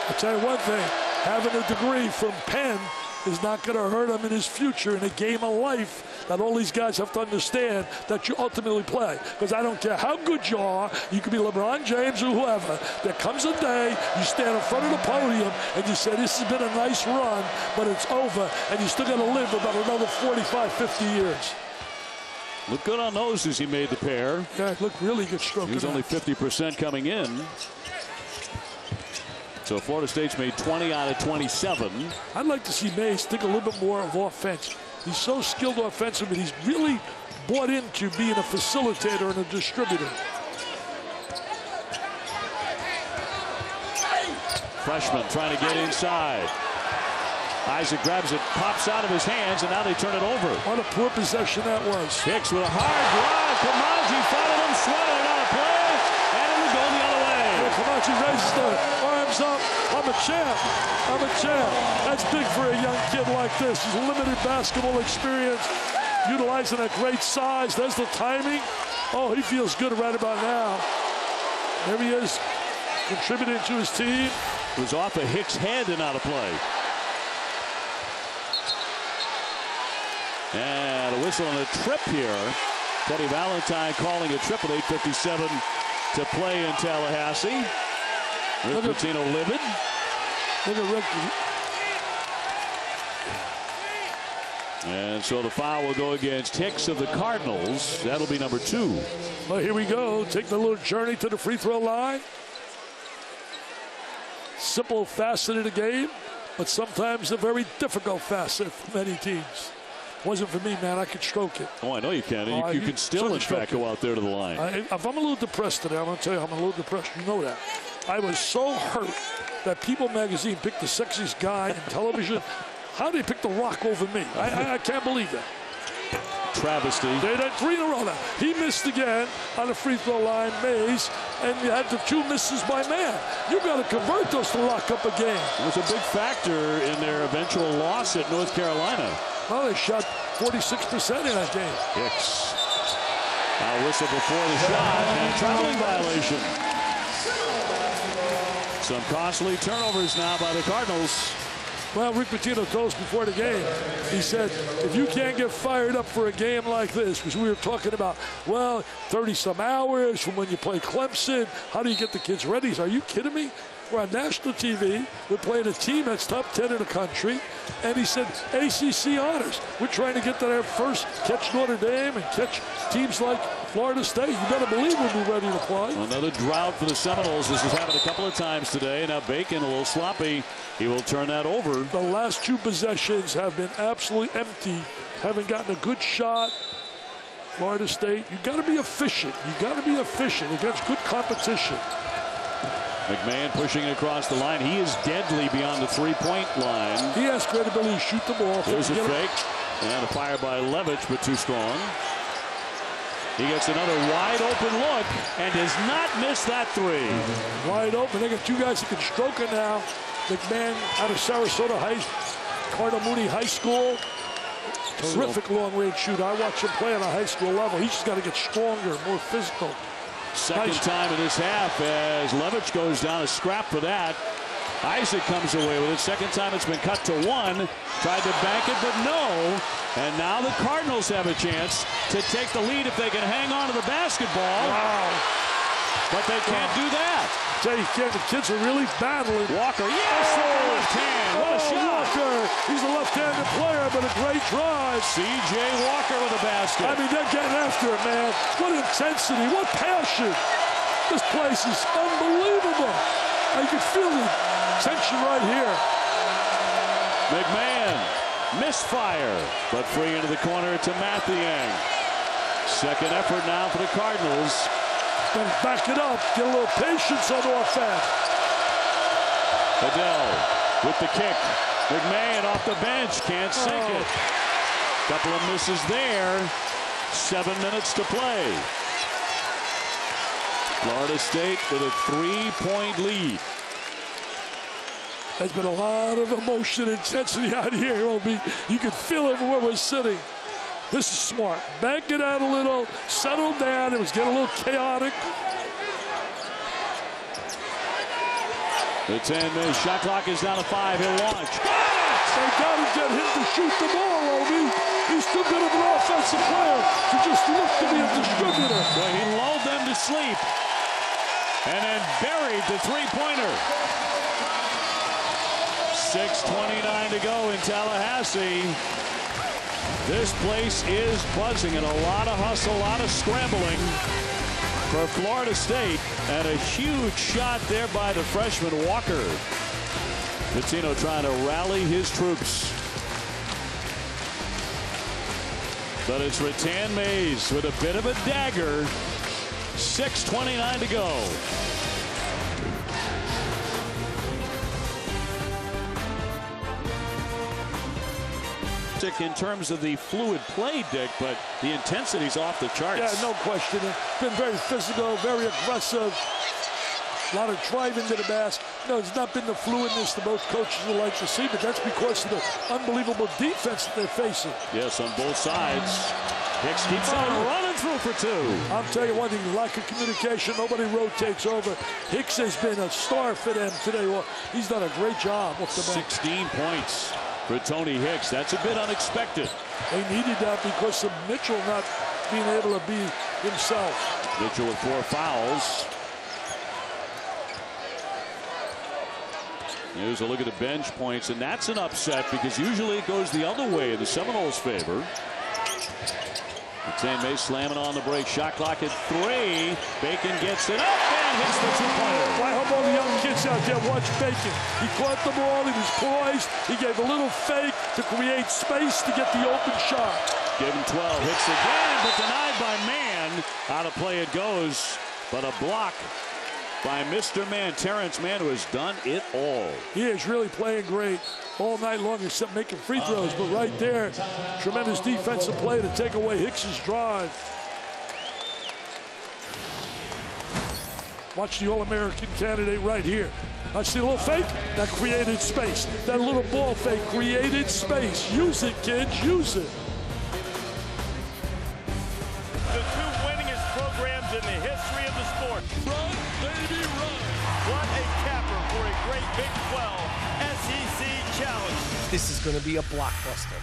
I'll tell you one thing, having a degree from Penn is not going to hurt him in his future in a game of life that all these guys have to understand that you ultimately play. Because I don't care how good you are, you could be LeBron James or whoever. There comes a day you stand in front of the podium and you say, this has been a nice run, but it's over, and you still got to live about another 45, 50 years. Looked good on those as he made the pair. Yeah, it looked really good stroke. He was only 50% coming in. So Florida State's made 20 out of 27. I'd like to see Mays think a little bit more of offense. He's so skilled offensively, he's really bought into being a facilitator and a distributor. Freshman trying to get inside. Isaac grabs it, pops out of his hands, and now they turn it over. What a poor possession that was. Hicks with a hard drive. Kamaji followed him, sweating on a play, and it will go the other way. Yeah, Kamaji raises the arms up. I'm a champ. I'm a champ. That's big for a young kid like this. He's limited basketball experience, utilizing that great size. There's the timing. Oh, he feels good right about now. There he is, contributing to his team. It was off of Hicks' head and out of play. And a whistle and a trip here. Teddy Valentine calling a triple. 8:57 to play in Tallahassee. Rick Pitino livid. Look at Rick. And so the foul will go against Hicks of the Cardinals. That'll be number 2. Well, here we go. Take the little journey to the free throw line. Simple facet of the game, but sometimes a very difficult facet for many teams. Wasn't for me, man. I could stroke it. Oh, I know you can. You can still, in fact, go out there to the line. If I'm a little depressed today, I'm going to tell you I'm a little depressed. You know that. I was so hurt that People magazine picked the sexiest guy in television. How did they pick The Rock over me? I can't believe that. Travesty. They had 3 in a row now. He missed again on the free throw line, Mays, and you had the 2 misses by man. You got to convert those to lock up a game. It was a big factor in their eventual loss at North Carolina. Well, they shot 46% in that game. Hicks. Now whistle before the shot and traveling violation. Some costly turnovers now by the Cardinals. Well, Rick Pitino told us before the game, he said, if you can't get fired up for a game like this, because we were talking about, well, 30-some hours from when you play Clemson, how do you get the kids ready? He said, are you kidding me? We're on national TV. We're playing a team that's top 10 in the country. And he said, ACC honors. We're trying to get to there first, catch Notre Dame and catch teams like Florida State. You better believe we'll be ready to play. Another drought for the Seminoles. This has happened a couple of times today. Now Bacon a little sloppy. He will turn that over. The last 2 possessions have been absolutely empty. Haven't gotten a good shot. Florida State, you got to be efficient. You got to be efficient against good competition. McMahon pushing it across the line. He is deadly beyond the 3-point line. He has credibility to shoot the ball. There's a fake. And a fire by Levitch, but too strong. He gets another wide open look and does not miss that 3. Wide open. They got 2 guys that can stroke it now. McMahon out of Sarasota Cardinal Mooney High School. Terrific long-range shooter. I watch him play on a high school level. He's just got to get stronger, more physical. Second time in this half as Levitch goes down a scrap for that. Isaac comes away with it. Second time it's been cut to 1. Tried to bank it, but no. And now the Cardinals have a chance to take the lead if they can hang on to the basketball. Wow. But they can't do that. Tell you, the kids are really battling. Walker, yes, left hand. What a shot. Walker. He's a left-handed player, but a great drive. C.J. Walker with a basket. I mean, they're getting after it, man. What intensity, what passion. This place is unbelievable. I can feel the tension right here. McMahon, misfire, but free into the corner to Mathiang. Second effort now for the Cardinals. Then back it up, get a little patience on offense. Adele with the kick. McMahon off the bench, can't sink it. Couple of misses there. 7 minutes to play. Florida State with a 3-point lead. There's been a lot of emotion and intensity out here, Obi. You can feel it where we're sitting. This is smart. Back it out a little, settle down. It was getting a little chaotic. The 10-minute shot clock is down to 5. He'll launch. They got to get him to shoot the ball, Obi. He's too good of an offensive player to just look to be a distributor. Well, he lulled them to sleep and then buried the three-pointer. 6:29 to go in Tallahassee. This place is buzzing, and a lot of hustle, a lot of scrambling for Florida State, and a huge shot there by the freshman Walker. Pitino trying to rally his troops. But it's Rattan Mays with a bit of a dagger. 6:29 to go. In terms of the fluid play, Dick, but the intensity's off the charts. Yeah, no question. It's been very physical, very aggressive. A lot of driving to the basket. No, it's not been the fluidness that both coaches would like to see, but that's because of the unbelievable defense that they're facing. Yes, on both sides. Hicks keeps on running through for two. I'll tell you one thing, lack of communication. Nobody rotates over. Hicks has been a star for them today. Well, he's done a great job off the bench. 16 points for Tony Hicks. That's a bit unexpected. They needed that because of Mitchell not being able to be himself. Mitchell with 4 fouls. Here's a look at the bench points, and that's an upset because usually it goes the other way in the Seminoles' favor. Rattan Mays slamming on the break. Shot clock at 3. Bacon gets it up and hits the two-pointer. I hope all the young kids out there watch Bacon. He caught the ball. He was poised. He gave a little fake to create space to get the open shot. Give him 12. Hits again, but denied by Mann. Out of play it goes, but a block by Mr. Mann, Terrence Mann, who has done it all. He is really playing great all night long, except making free throws. But right there, tremendous defensive play to take away Hicks's drive. Watch the All-American candidate right here. I see a little fake. That created space. That little ball fake created space. Use it, kids. Use it. The two winningest programs in the history of the sport. Run, baby, run. What a capper for a great Big 12 SEC challenge. This is going to be a blockbuster.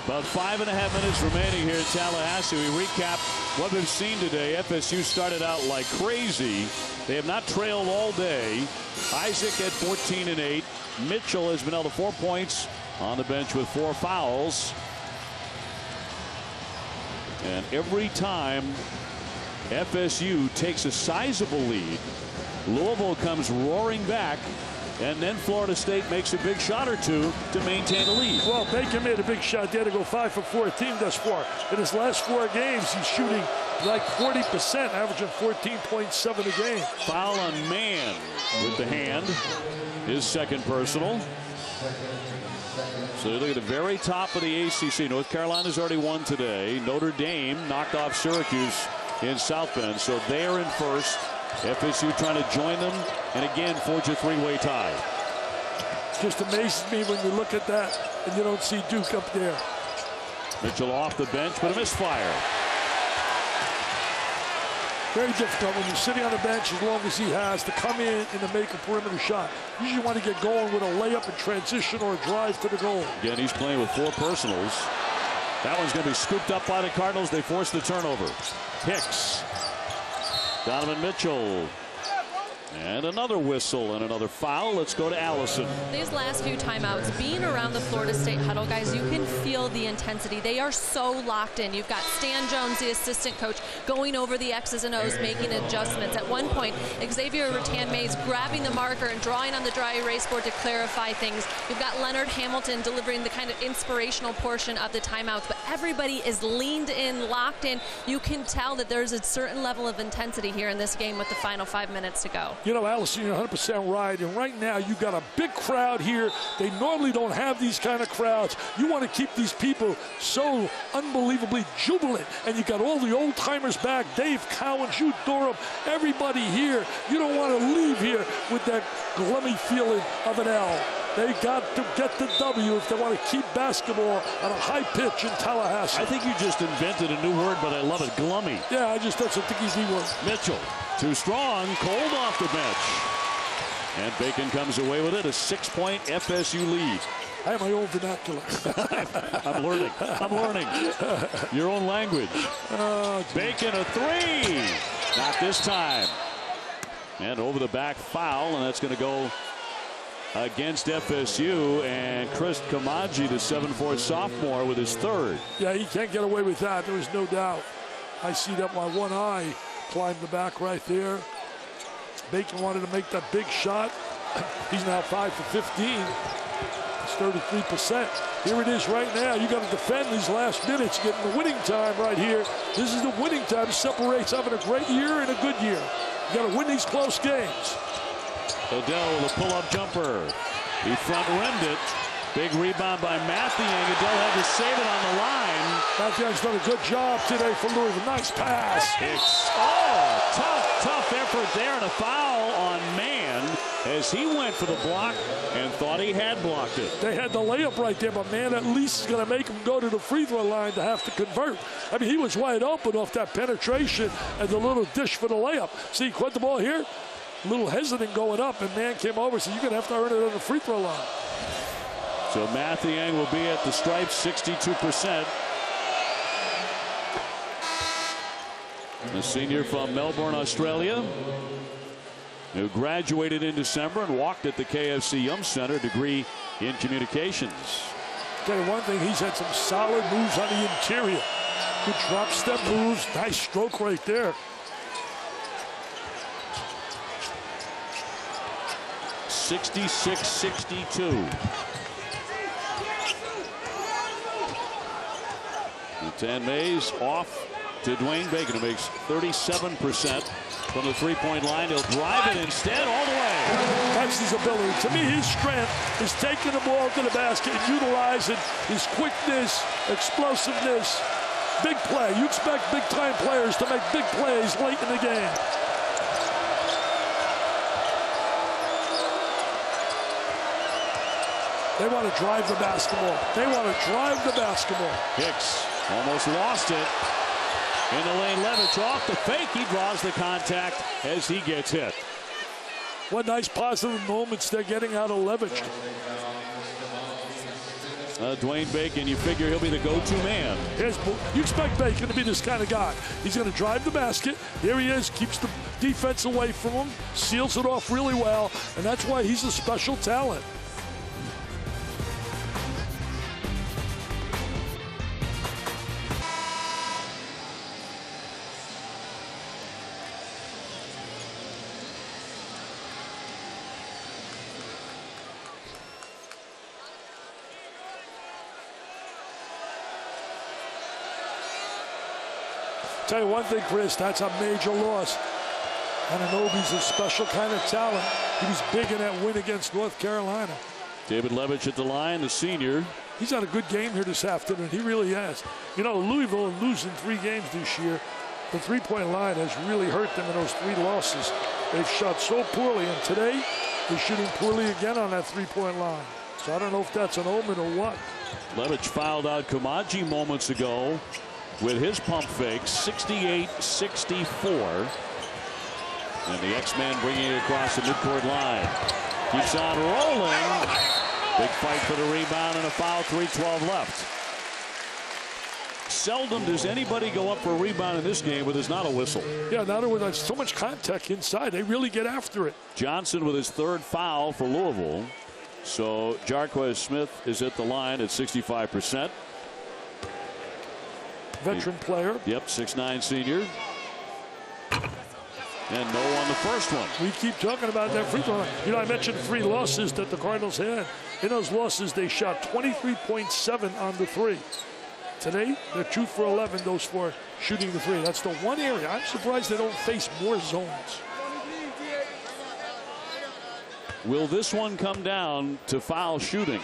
About 5.5 minutes remaining here in Tallahassee. We recap what we've seen today. FSU started out like crazy. They have not trailed all day. Isaac at 14 and 8. Mitchell has been held to 4 points on the bench with 4 fouls. And every time FSU takes a sizable lead, Louisville comes roaring back, and then Florida State makes a big shot or two to maintain a lead. Well, Bacon made a big shot there to go 5 for 14 thus far. In his last 4 games, he's shooting like 40%, averaging 14.7 a game. Foul on Mann with the hand. His second personal. So you look at the very top of the ACC. North Carolina's already won today. Notre Dame knocked off Syracuse in South Bend. So they are in first. FSU trying to join them and again forge a 3-way tie. It just amazes me when you look at that and you don't see Duke up there. Mitchell off the bench, but a misfire. Very difficult when you're sitting on the bench as long as he has to come in and to make a perimeter shot. Usually want to get going with a layup, a transition, or a drive to the goal. Again, he's playing with 4 personals. That one's going to be scooped up by the Cardinals. They force the turnover. Hicks. Donovan Mitchell. And another whistle and another foul. Let's go to Allison. These last few timeouts, being around the Florida State huddle, guys, you can feel the intensity. They are so locked in. You've got Stan Jones, the assistant coach, going over the X's and O's, making adjustments. At one point, Xavier Rattan-Mays grabbing the marker and drawing on the dry erase board to clarify things. You've got Leonard Hamilton delivering the kind of inspirational portion of the timeouts, but everybody is leaned in, locked in. You can tell that there's a certain level of intensity here in this game with the final 5 minutes to go. You know, Allison, you're 100% right. And right now, you've got a big crowd here. They normally don't have these kind of crowds. You want to keep these people so unbelievably jubilant. And you got all the old timers back. Dave Cowan, Jude Durham, everybody here. You don't want to leave here with that gloomy feeling of an L. They got to get the W if they want to keep basketball on a high pitch in Tallahassee. I think you just invented a new word, but I love it. Glummy. Yeah, that's a think easy word. Mitchell, too strong, cold off the bench. And Bacon comes away with it, a 6-point FSU lead. I have my own vernacular. I'm learning. I'm learning. Your own language. Bacon, a three. Not this time. And over the back foul, and that's going to go against FSU, and Chris Kamaji, the 7'4" sophomore, with his third. Yeah, he can't get away with that. There is no doubt. I see that my one eye climbed the back right there. Bacon wanted to make that big shot. He's now 5 for 15. It's 33%. Here it is right now. You got to defend these last minutes, getting the winning time right here. This is the winning time. Separates having a great year and a good year. You got to win these close games. Adele with a pull-up jumper. He front-rimmed it. Big rebound by Mathiang. Adele had to save it on the line. Mathiang's done a good job today for Louisville. Nice pass. Hicks. Tough effort there, and a foul on Mann as he went for the block and thought he had blocked it. They had the layup right there, but Mann at least is going to make him go to the free throw line to have to convert. I mean, he was wide open off that penetration and the little dish for the layup. See, he caught the ball here. A little hesitant going up, and Mann came over, so you're going to have to earn it on the free throw line. So Mathiang will be at the stripes, 62%. The senior from Melbourne, Australia, who graduated in December and walked at the KFC Yum Center, degree in communications. Tell you one thing, he's had some solid moves on the interior. Good drop step moves, nice stroke right there. 66-62. Rattan-Mays off to Dwayne Bacon, who makes 37% from the three-point line. He'll drive it instead all the way. That's his ability. To me, his strength is taking the ball to the basket and utilizing his quickness, explosiveness, big play. You expect big-time players to make big plays late in the game. They want to drive the basketball. They want to drive the basketball. Hicks almost lost it. In the lane, Levitch off the fake. He draws the contact as he gets hit. What nice positive moments they're getting out of Levitch. Dwayne Bacon, you figure he'll be the go-to man. You expect Bacon to be this kind of guy. He's going to drive the basket. Here he is, keeps the defense away from him, seals it off really well, and that's why he's a special talent. Tell you one thing, Chris, that's a major loss. Anunoby's a special kind of talent. He was big in that win against North Carolina. David Levitch at the line, the senior. He's had a good game here this afternoon. He really has. You know, Louisville losing 3 games this year. The three-point line has really hurt them in those 3 losses. They've shot so poorly, and today they're shooting poorly again on that three-point line. So I don't know if that's an omen or what. Levitch fouled out Kamaji moments ago with his pump fake, 68-64. And the X-Man bringing it across the midcourt line. Keeps on rolling. Big fight for the rebound and a foul, 3:12 left. seldom does anybody go up for a rebound in this game where there's not a whistle. Yeah, now that there's so much contact inside, they really get after it. Johnson with his third foul for Louisville. So Jarquez Smith is at the line at 65%. Veteran player. Yep, 6'9" senior. And no on the first one. We keep talking about that free throw line. You know, I mentioned 3 losses that the Cardinals had. In those losses, they shot 23.7 on the 3. Today, they're 2 for 11, those 4 shooting the 3. That's the one area. I'm surprised they don't face more zones. Will this one come down to foul shooting?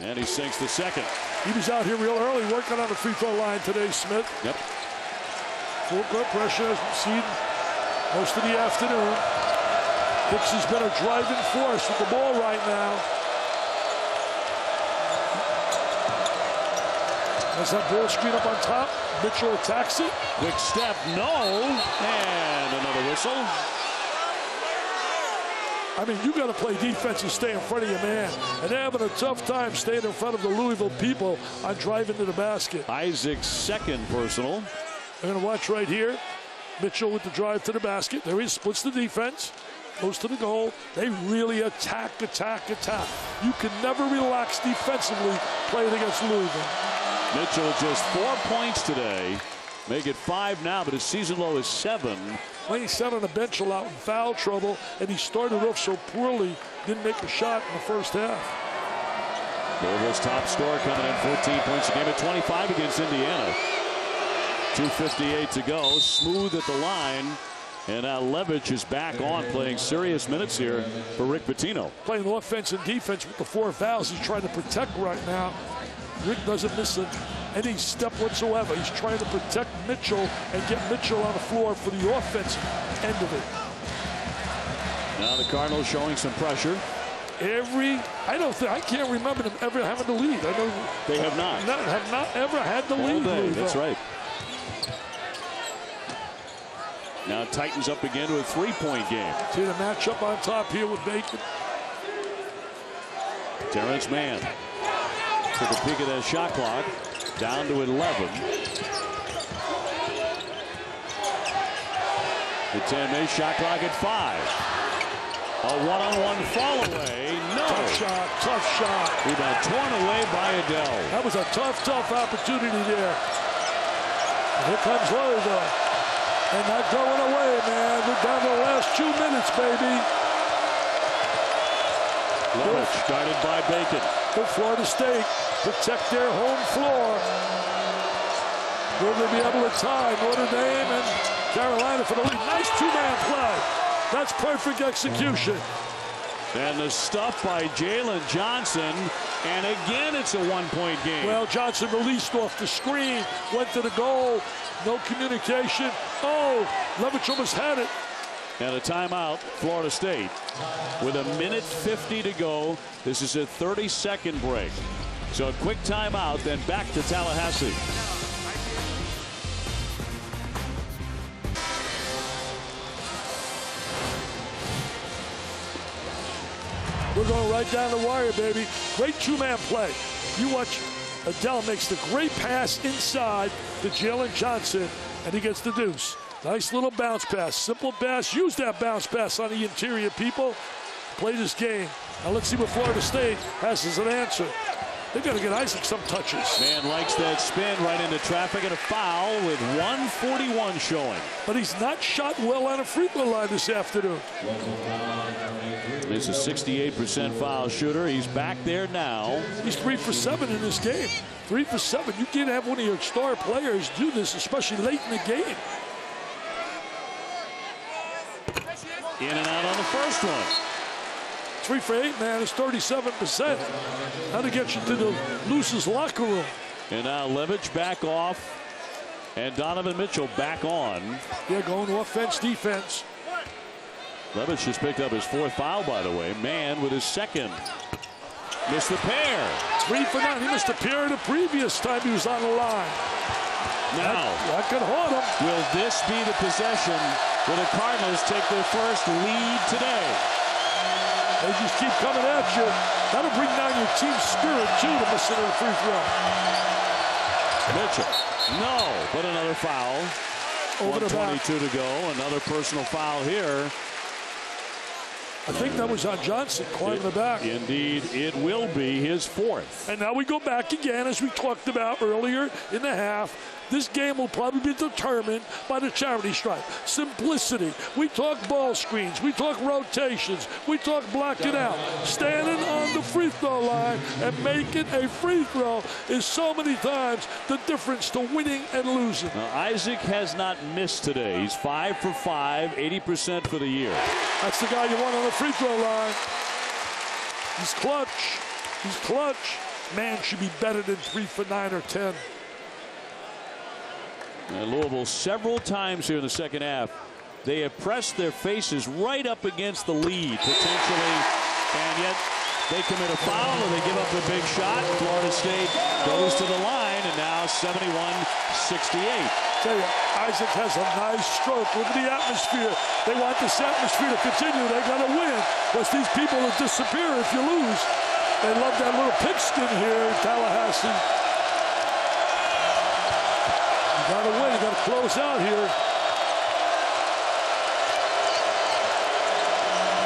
And he sinks the second. He was out here real early working on the free throw line today, Smith. Yep. Full court pressure, as we've seen most of the afternoon. Hicks has been a driving force with the ball right now. As that ball screen up on top, Mitchell attacks it. Quick step, no. And another whistle. I mean, you got to play defense and stay in front of your man. And they're having a tough time staying in front of the Louisville people on driving to the basket. Isaac's second personal. They're going to watch right here. Mitchell with the drive to the basket. There he splits the defense. Goes to the goal. They really attack. You can never relax defensively playing against Louisville. Mitchell just 4 points today. Make it 5 now, but his season low is 7. Well, he sat on the bench a lot in foul trouble, and he started off so poorly, didn't make a shot in the first half. Louisville's top scorer coming in 14 points a game at 25 against Indiana. 2:58 to go. Smooth at the line. And now Levitch is back on, playing serious minutes here for Rick Pitino. Playing offense and defense with the 4 fouls. He's trying to protect right now. Rick doesn't miss any step whatsoever. He's trying to protect Mitchell and get Mitchell on the floor for the offensive end of it. Now the Cardinals showing some pressure. I can't remember them ever having the lead. I know they have not. Have not ever had the lead. That's right. Now tightens up again to a 3-point game. See the matchup on top here with Bacon. Terrence Mann took a peek at that shot clock. Down to 11. The 10-minute shot clock at 5. A one-on-one fall away. No. Tough shot. Rebound torn away by Adele. That was a tough opportunity there. And here comes Louisville. And not going away, man. We're down to the last 2 minutes, baby. Levitch guarded by Bacon. For Florida State protect their home floor. Will they be able to tie Notre Dame and Carolina for the lead? Nice 2-man play. That's perfect execution. And the stuff by Jalen Johnson. And again, it's a 1-point game. Well, Johnson released off the screen, went to the goal. No communication. Oh, Levitch almost had it. And a timeout, Florida State. With 1:50 to go. This is a 30-second break. So a quick timeout, then back to Tallahassee. We're going right down the wire, baby. Great 2-man play. You watch Adele makes the great pass inside to Jalen Johnson, and he gets the deuce. Nice little bounce pass. Simple pass. Use that bounce pass on the interior, people. Play this game. Now let's see what Florida State has as an answer. They've got to get Isaac some touches. Man likes that spin right into traffic and a foul with 1:41 showing. But he's not shot well on a free throw line this afternoon. He's a 68% foul shooter. He's back there now. He's 3 for 7 in this game. 3 for 7. You can't have one of your star players do this, especially late in the game. In and out on the first one. 3 for 8, man. It's 37%. How to get you to the Luce's locker room. And now Levitch back off. And Donovan Mitchell back on. Yeah, going offense, defense. Levitch just picked up his 4th foul, by the way. Mann with his 2nd. Missed the pair. 3 for 9. He missed a pair the previous time he was on the line. Now, that could haunt him. Will this be the possession where the Cardinals take their first lead today? They just keep coming at you. That'll bring down your team spirit, too, to miss another free throw. Mitchell. No, but another foul. Over the back. 1:22 to go. Another personal foul here. I think that was on Johnson climbing the back. Indeed, it will be his fourth. And now we go back again, as we talked about earlier in the half. This game will probably be determined by the charity stripe. Simplicity. We talk ball screens. We talk rotations. We talk blocking out. Standing on the free throw line and making a free throw is so many times the difference to winning and losing. Now, Isaac has not missed today. He's 5 for 5, 80% for the year. That's the guy you want on the free throw line. He's clutch. He's clutch. Man should be better than 3 for 9 or 10. And Louisville several times here in the second half, they have pressed their faces right up against the lead potentially, and yet they commit a foul or they give up a big shot. Florida State goes to the line, and now 71-68. Tell you, Isaac has a nice stroke. Look at the atmosphere. They want this atmosphere to continue. They got to win, because these people will disappear if you lose. They love that little pigskin here in Tallahassee. Got to win. You got to close out here.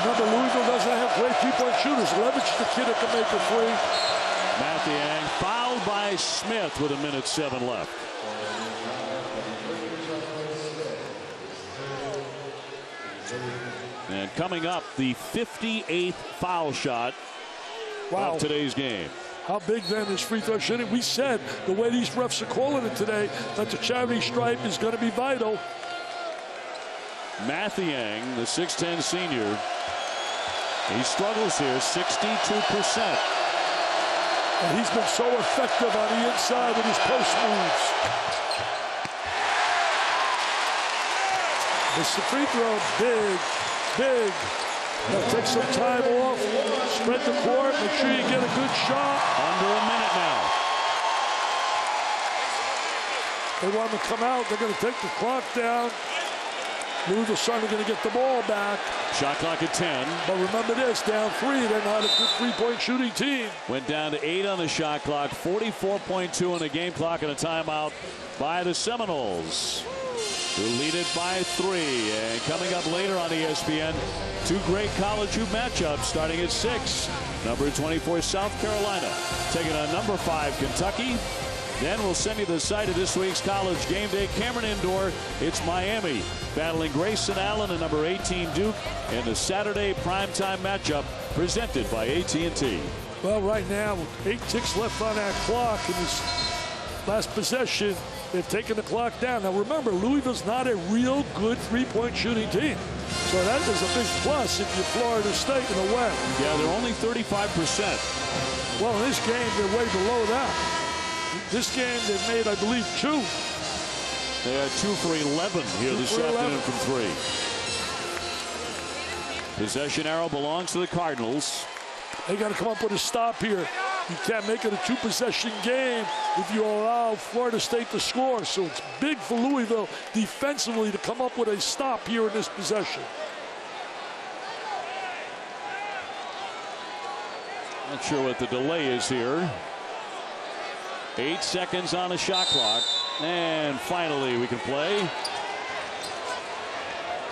Remember, Louisville doesn't have great three-point shooters. Leverage the kid that can make a three. Mathiang fouled by Smith with 1:07 left. And coming up, the 58th foul shot of today's game. How big then is free throw shooting? We said the way these refs are calling it today that the charity stripe is going to be vital. Mathiang, the 6'10 senior, he struggles here, 62%. And he's been so effective on the inside with his post moves. It's the free throw, big. Now take some time off, spread the court, make sure you get a good shot. Under a minute now. They want him to come out. They're going to take the clock down. Louisville's certainly going to get the ball back. Shot clock at 10. But remember this, down 3, they're not a good three-point shooting team. Went down to 8 on the shot clock, 44.2 on the game clock, and a timeout by the Seminoles, who lead it by 3. And coming up later on ESPN, 2 great college hoop matchups starting at 6. Number 24 South Carolina taking on number 5 Kentucky. Then we'll send you the site of this week's College Game Day. Cameron Indoor, it's Miami battling Grayson Allen and number 18 Duke in the Saturday primetime matchup presented by AT&T. Well, right now, 8 ticks left on that clock in this last possession. They've taken the clock down. Now remember, Louisville's not a real good three-point shooting team. So that is a big plus if you're Florida State in a way. Yeah, they're only 35%. Well, in this game, they're way below that. This game, they've made, I believe, 2. They had 2 for 11 here this afternoon from 3. Possession arrow belongs to the Cardinals. They got to come up with a stop here. You can't make it a 2-possession game if you allow Florida State to score. So it's big for Louisville defensively to come up with a stop here in this possession. Not sure what the delay is here. 8 seconds on the shot clock. And finally we can play.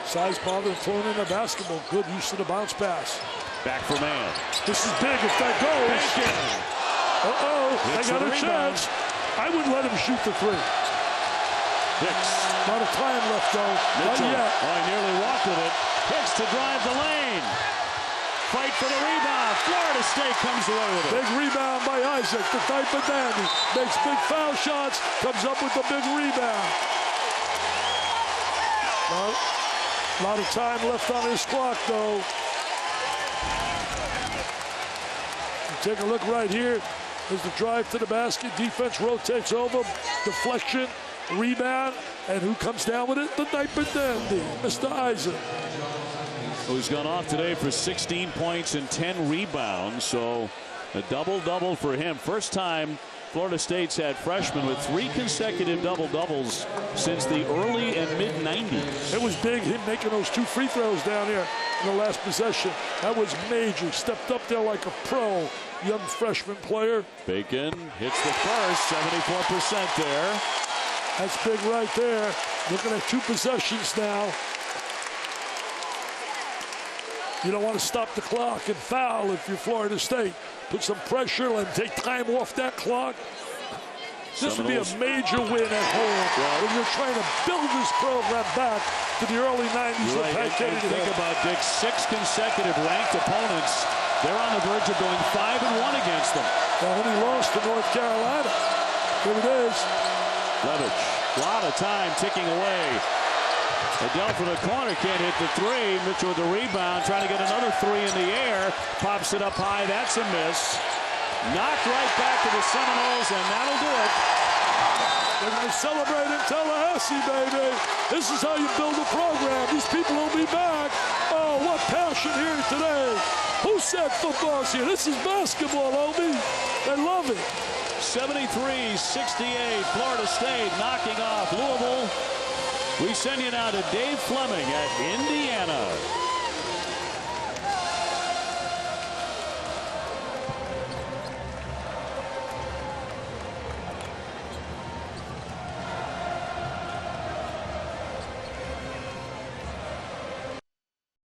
Size bother throwing in a basketball. Good use of the bounce pass. Back for man. This is big if that goes. They got a chance. I would let him shoot the 3. Hicks. Not a time left though. Mitchell. Not yet. Oh, he nearly walked with it. Hicks to drive the lane. Fight for the rebound. Florida State comes away with it. Big rebound by Isaac, the type of dandy. Makes big foul shots, comes up with the big rebound. Well, a lot of time left on his clock, though. Take a look right here. There's the drive to the basket. Defense rotates over. Deflection, rebound, and who comes down with it? The type of dandy, Mr. Isaac. Who's gone off today for 16 points and 10 rebounds. So a double-double for him. First time Florida State's had freshmen with 3 consecutive double-doubles since the early and mid-90s. It was big, him making those 2 free throws down here in the last possession. That was major. Stepped up there like a pro, young freshman player. Bacon hits the first, 74% there. That's big right there. Looking at 2 possessions now. You don't want to stop the clock and foul if you're Florida State. Put some pressure, let them take time off that clock. This would be a major win at home when you're trying to build this program back to the early 90s. Right. And think about Dick's 6 consecutive ranked opponents. They're on the verge of going 5-1 against them. Now, when he lost to North Carolina, here it is. Levitch, a lot of time ticking away. Adele for the corner, can't hit the 3. Mitchell with the rebound, trying to get another 3 in the air. Pops it up high, that's a miss. Knocked right back to the Seminoles, and that'll do it. They're going to celebrate in Tallahassee, baby. This is how you build a program. These people will be back. Oh, what passion here today. Who said football's here? This is basketball, Obi. They love it. 73-68, Florida State knocking off Louisville. We send you now to Dave Fleming at Indiana.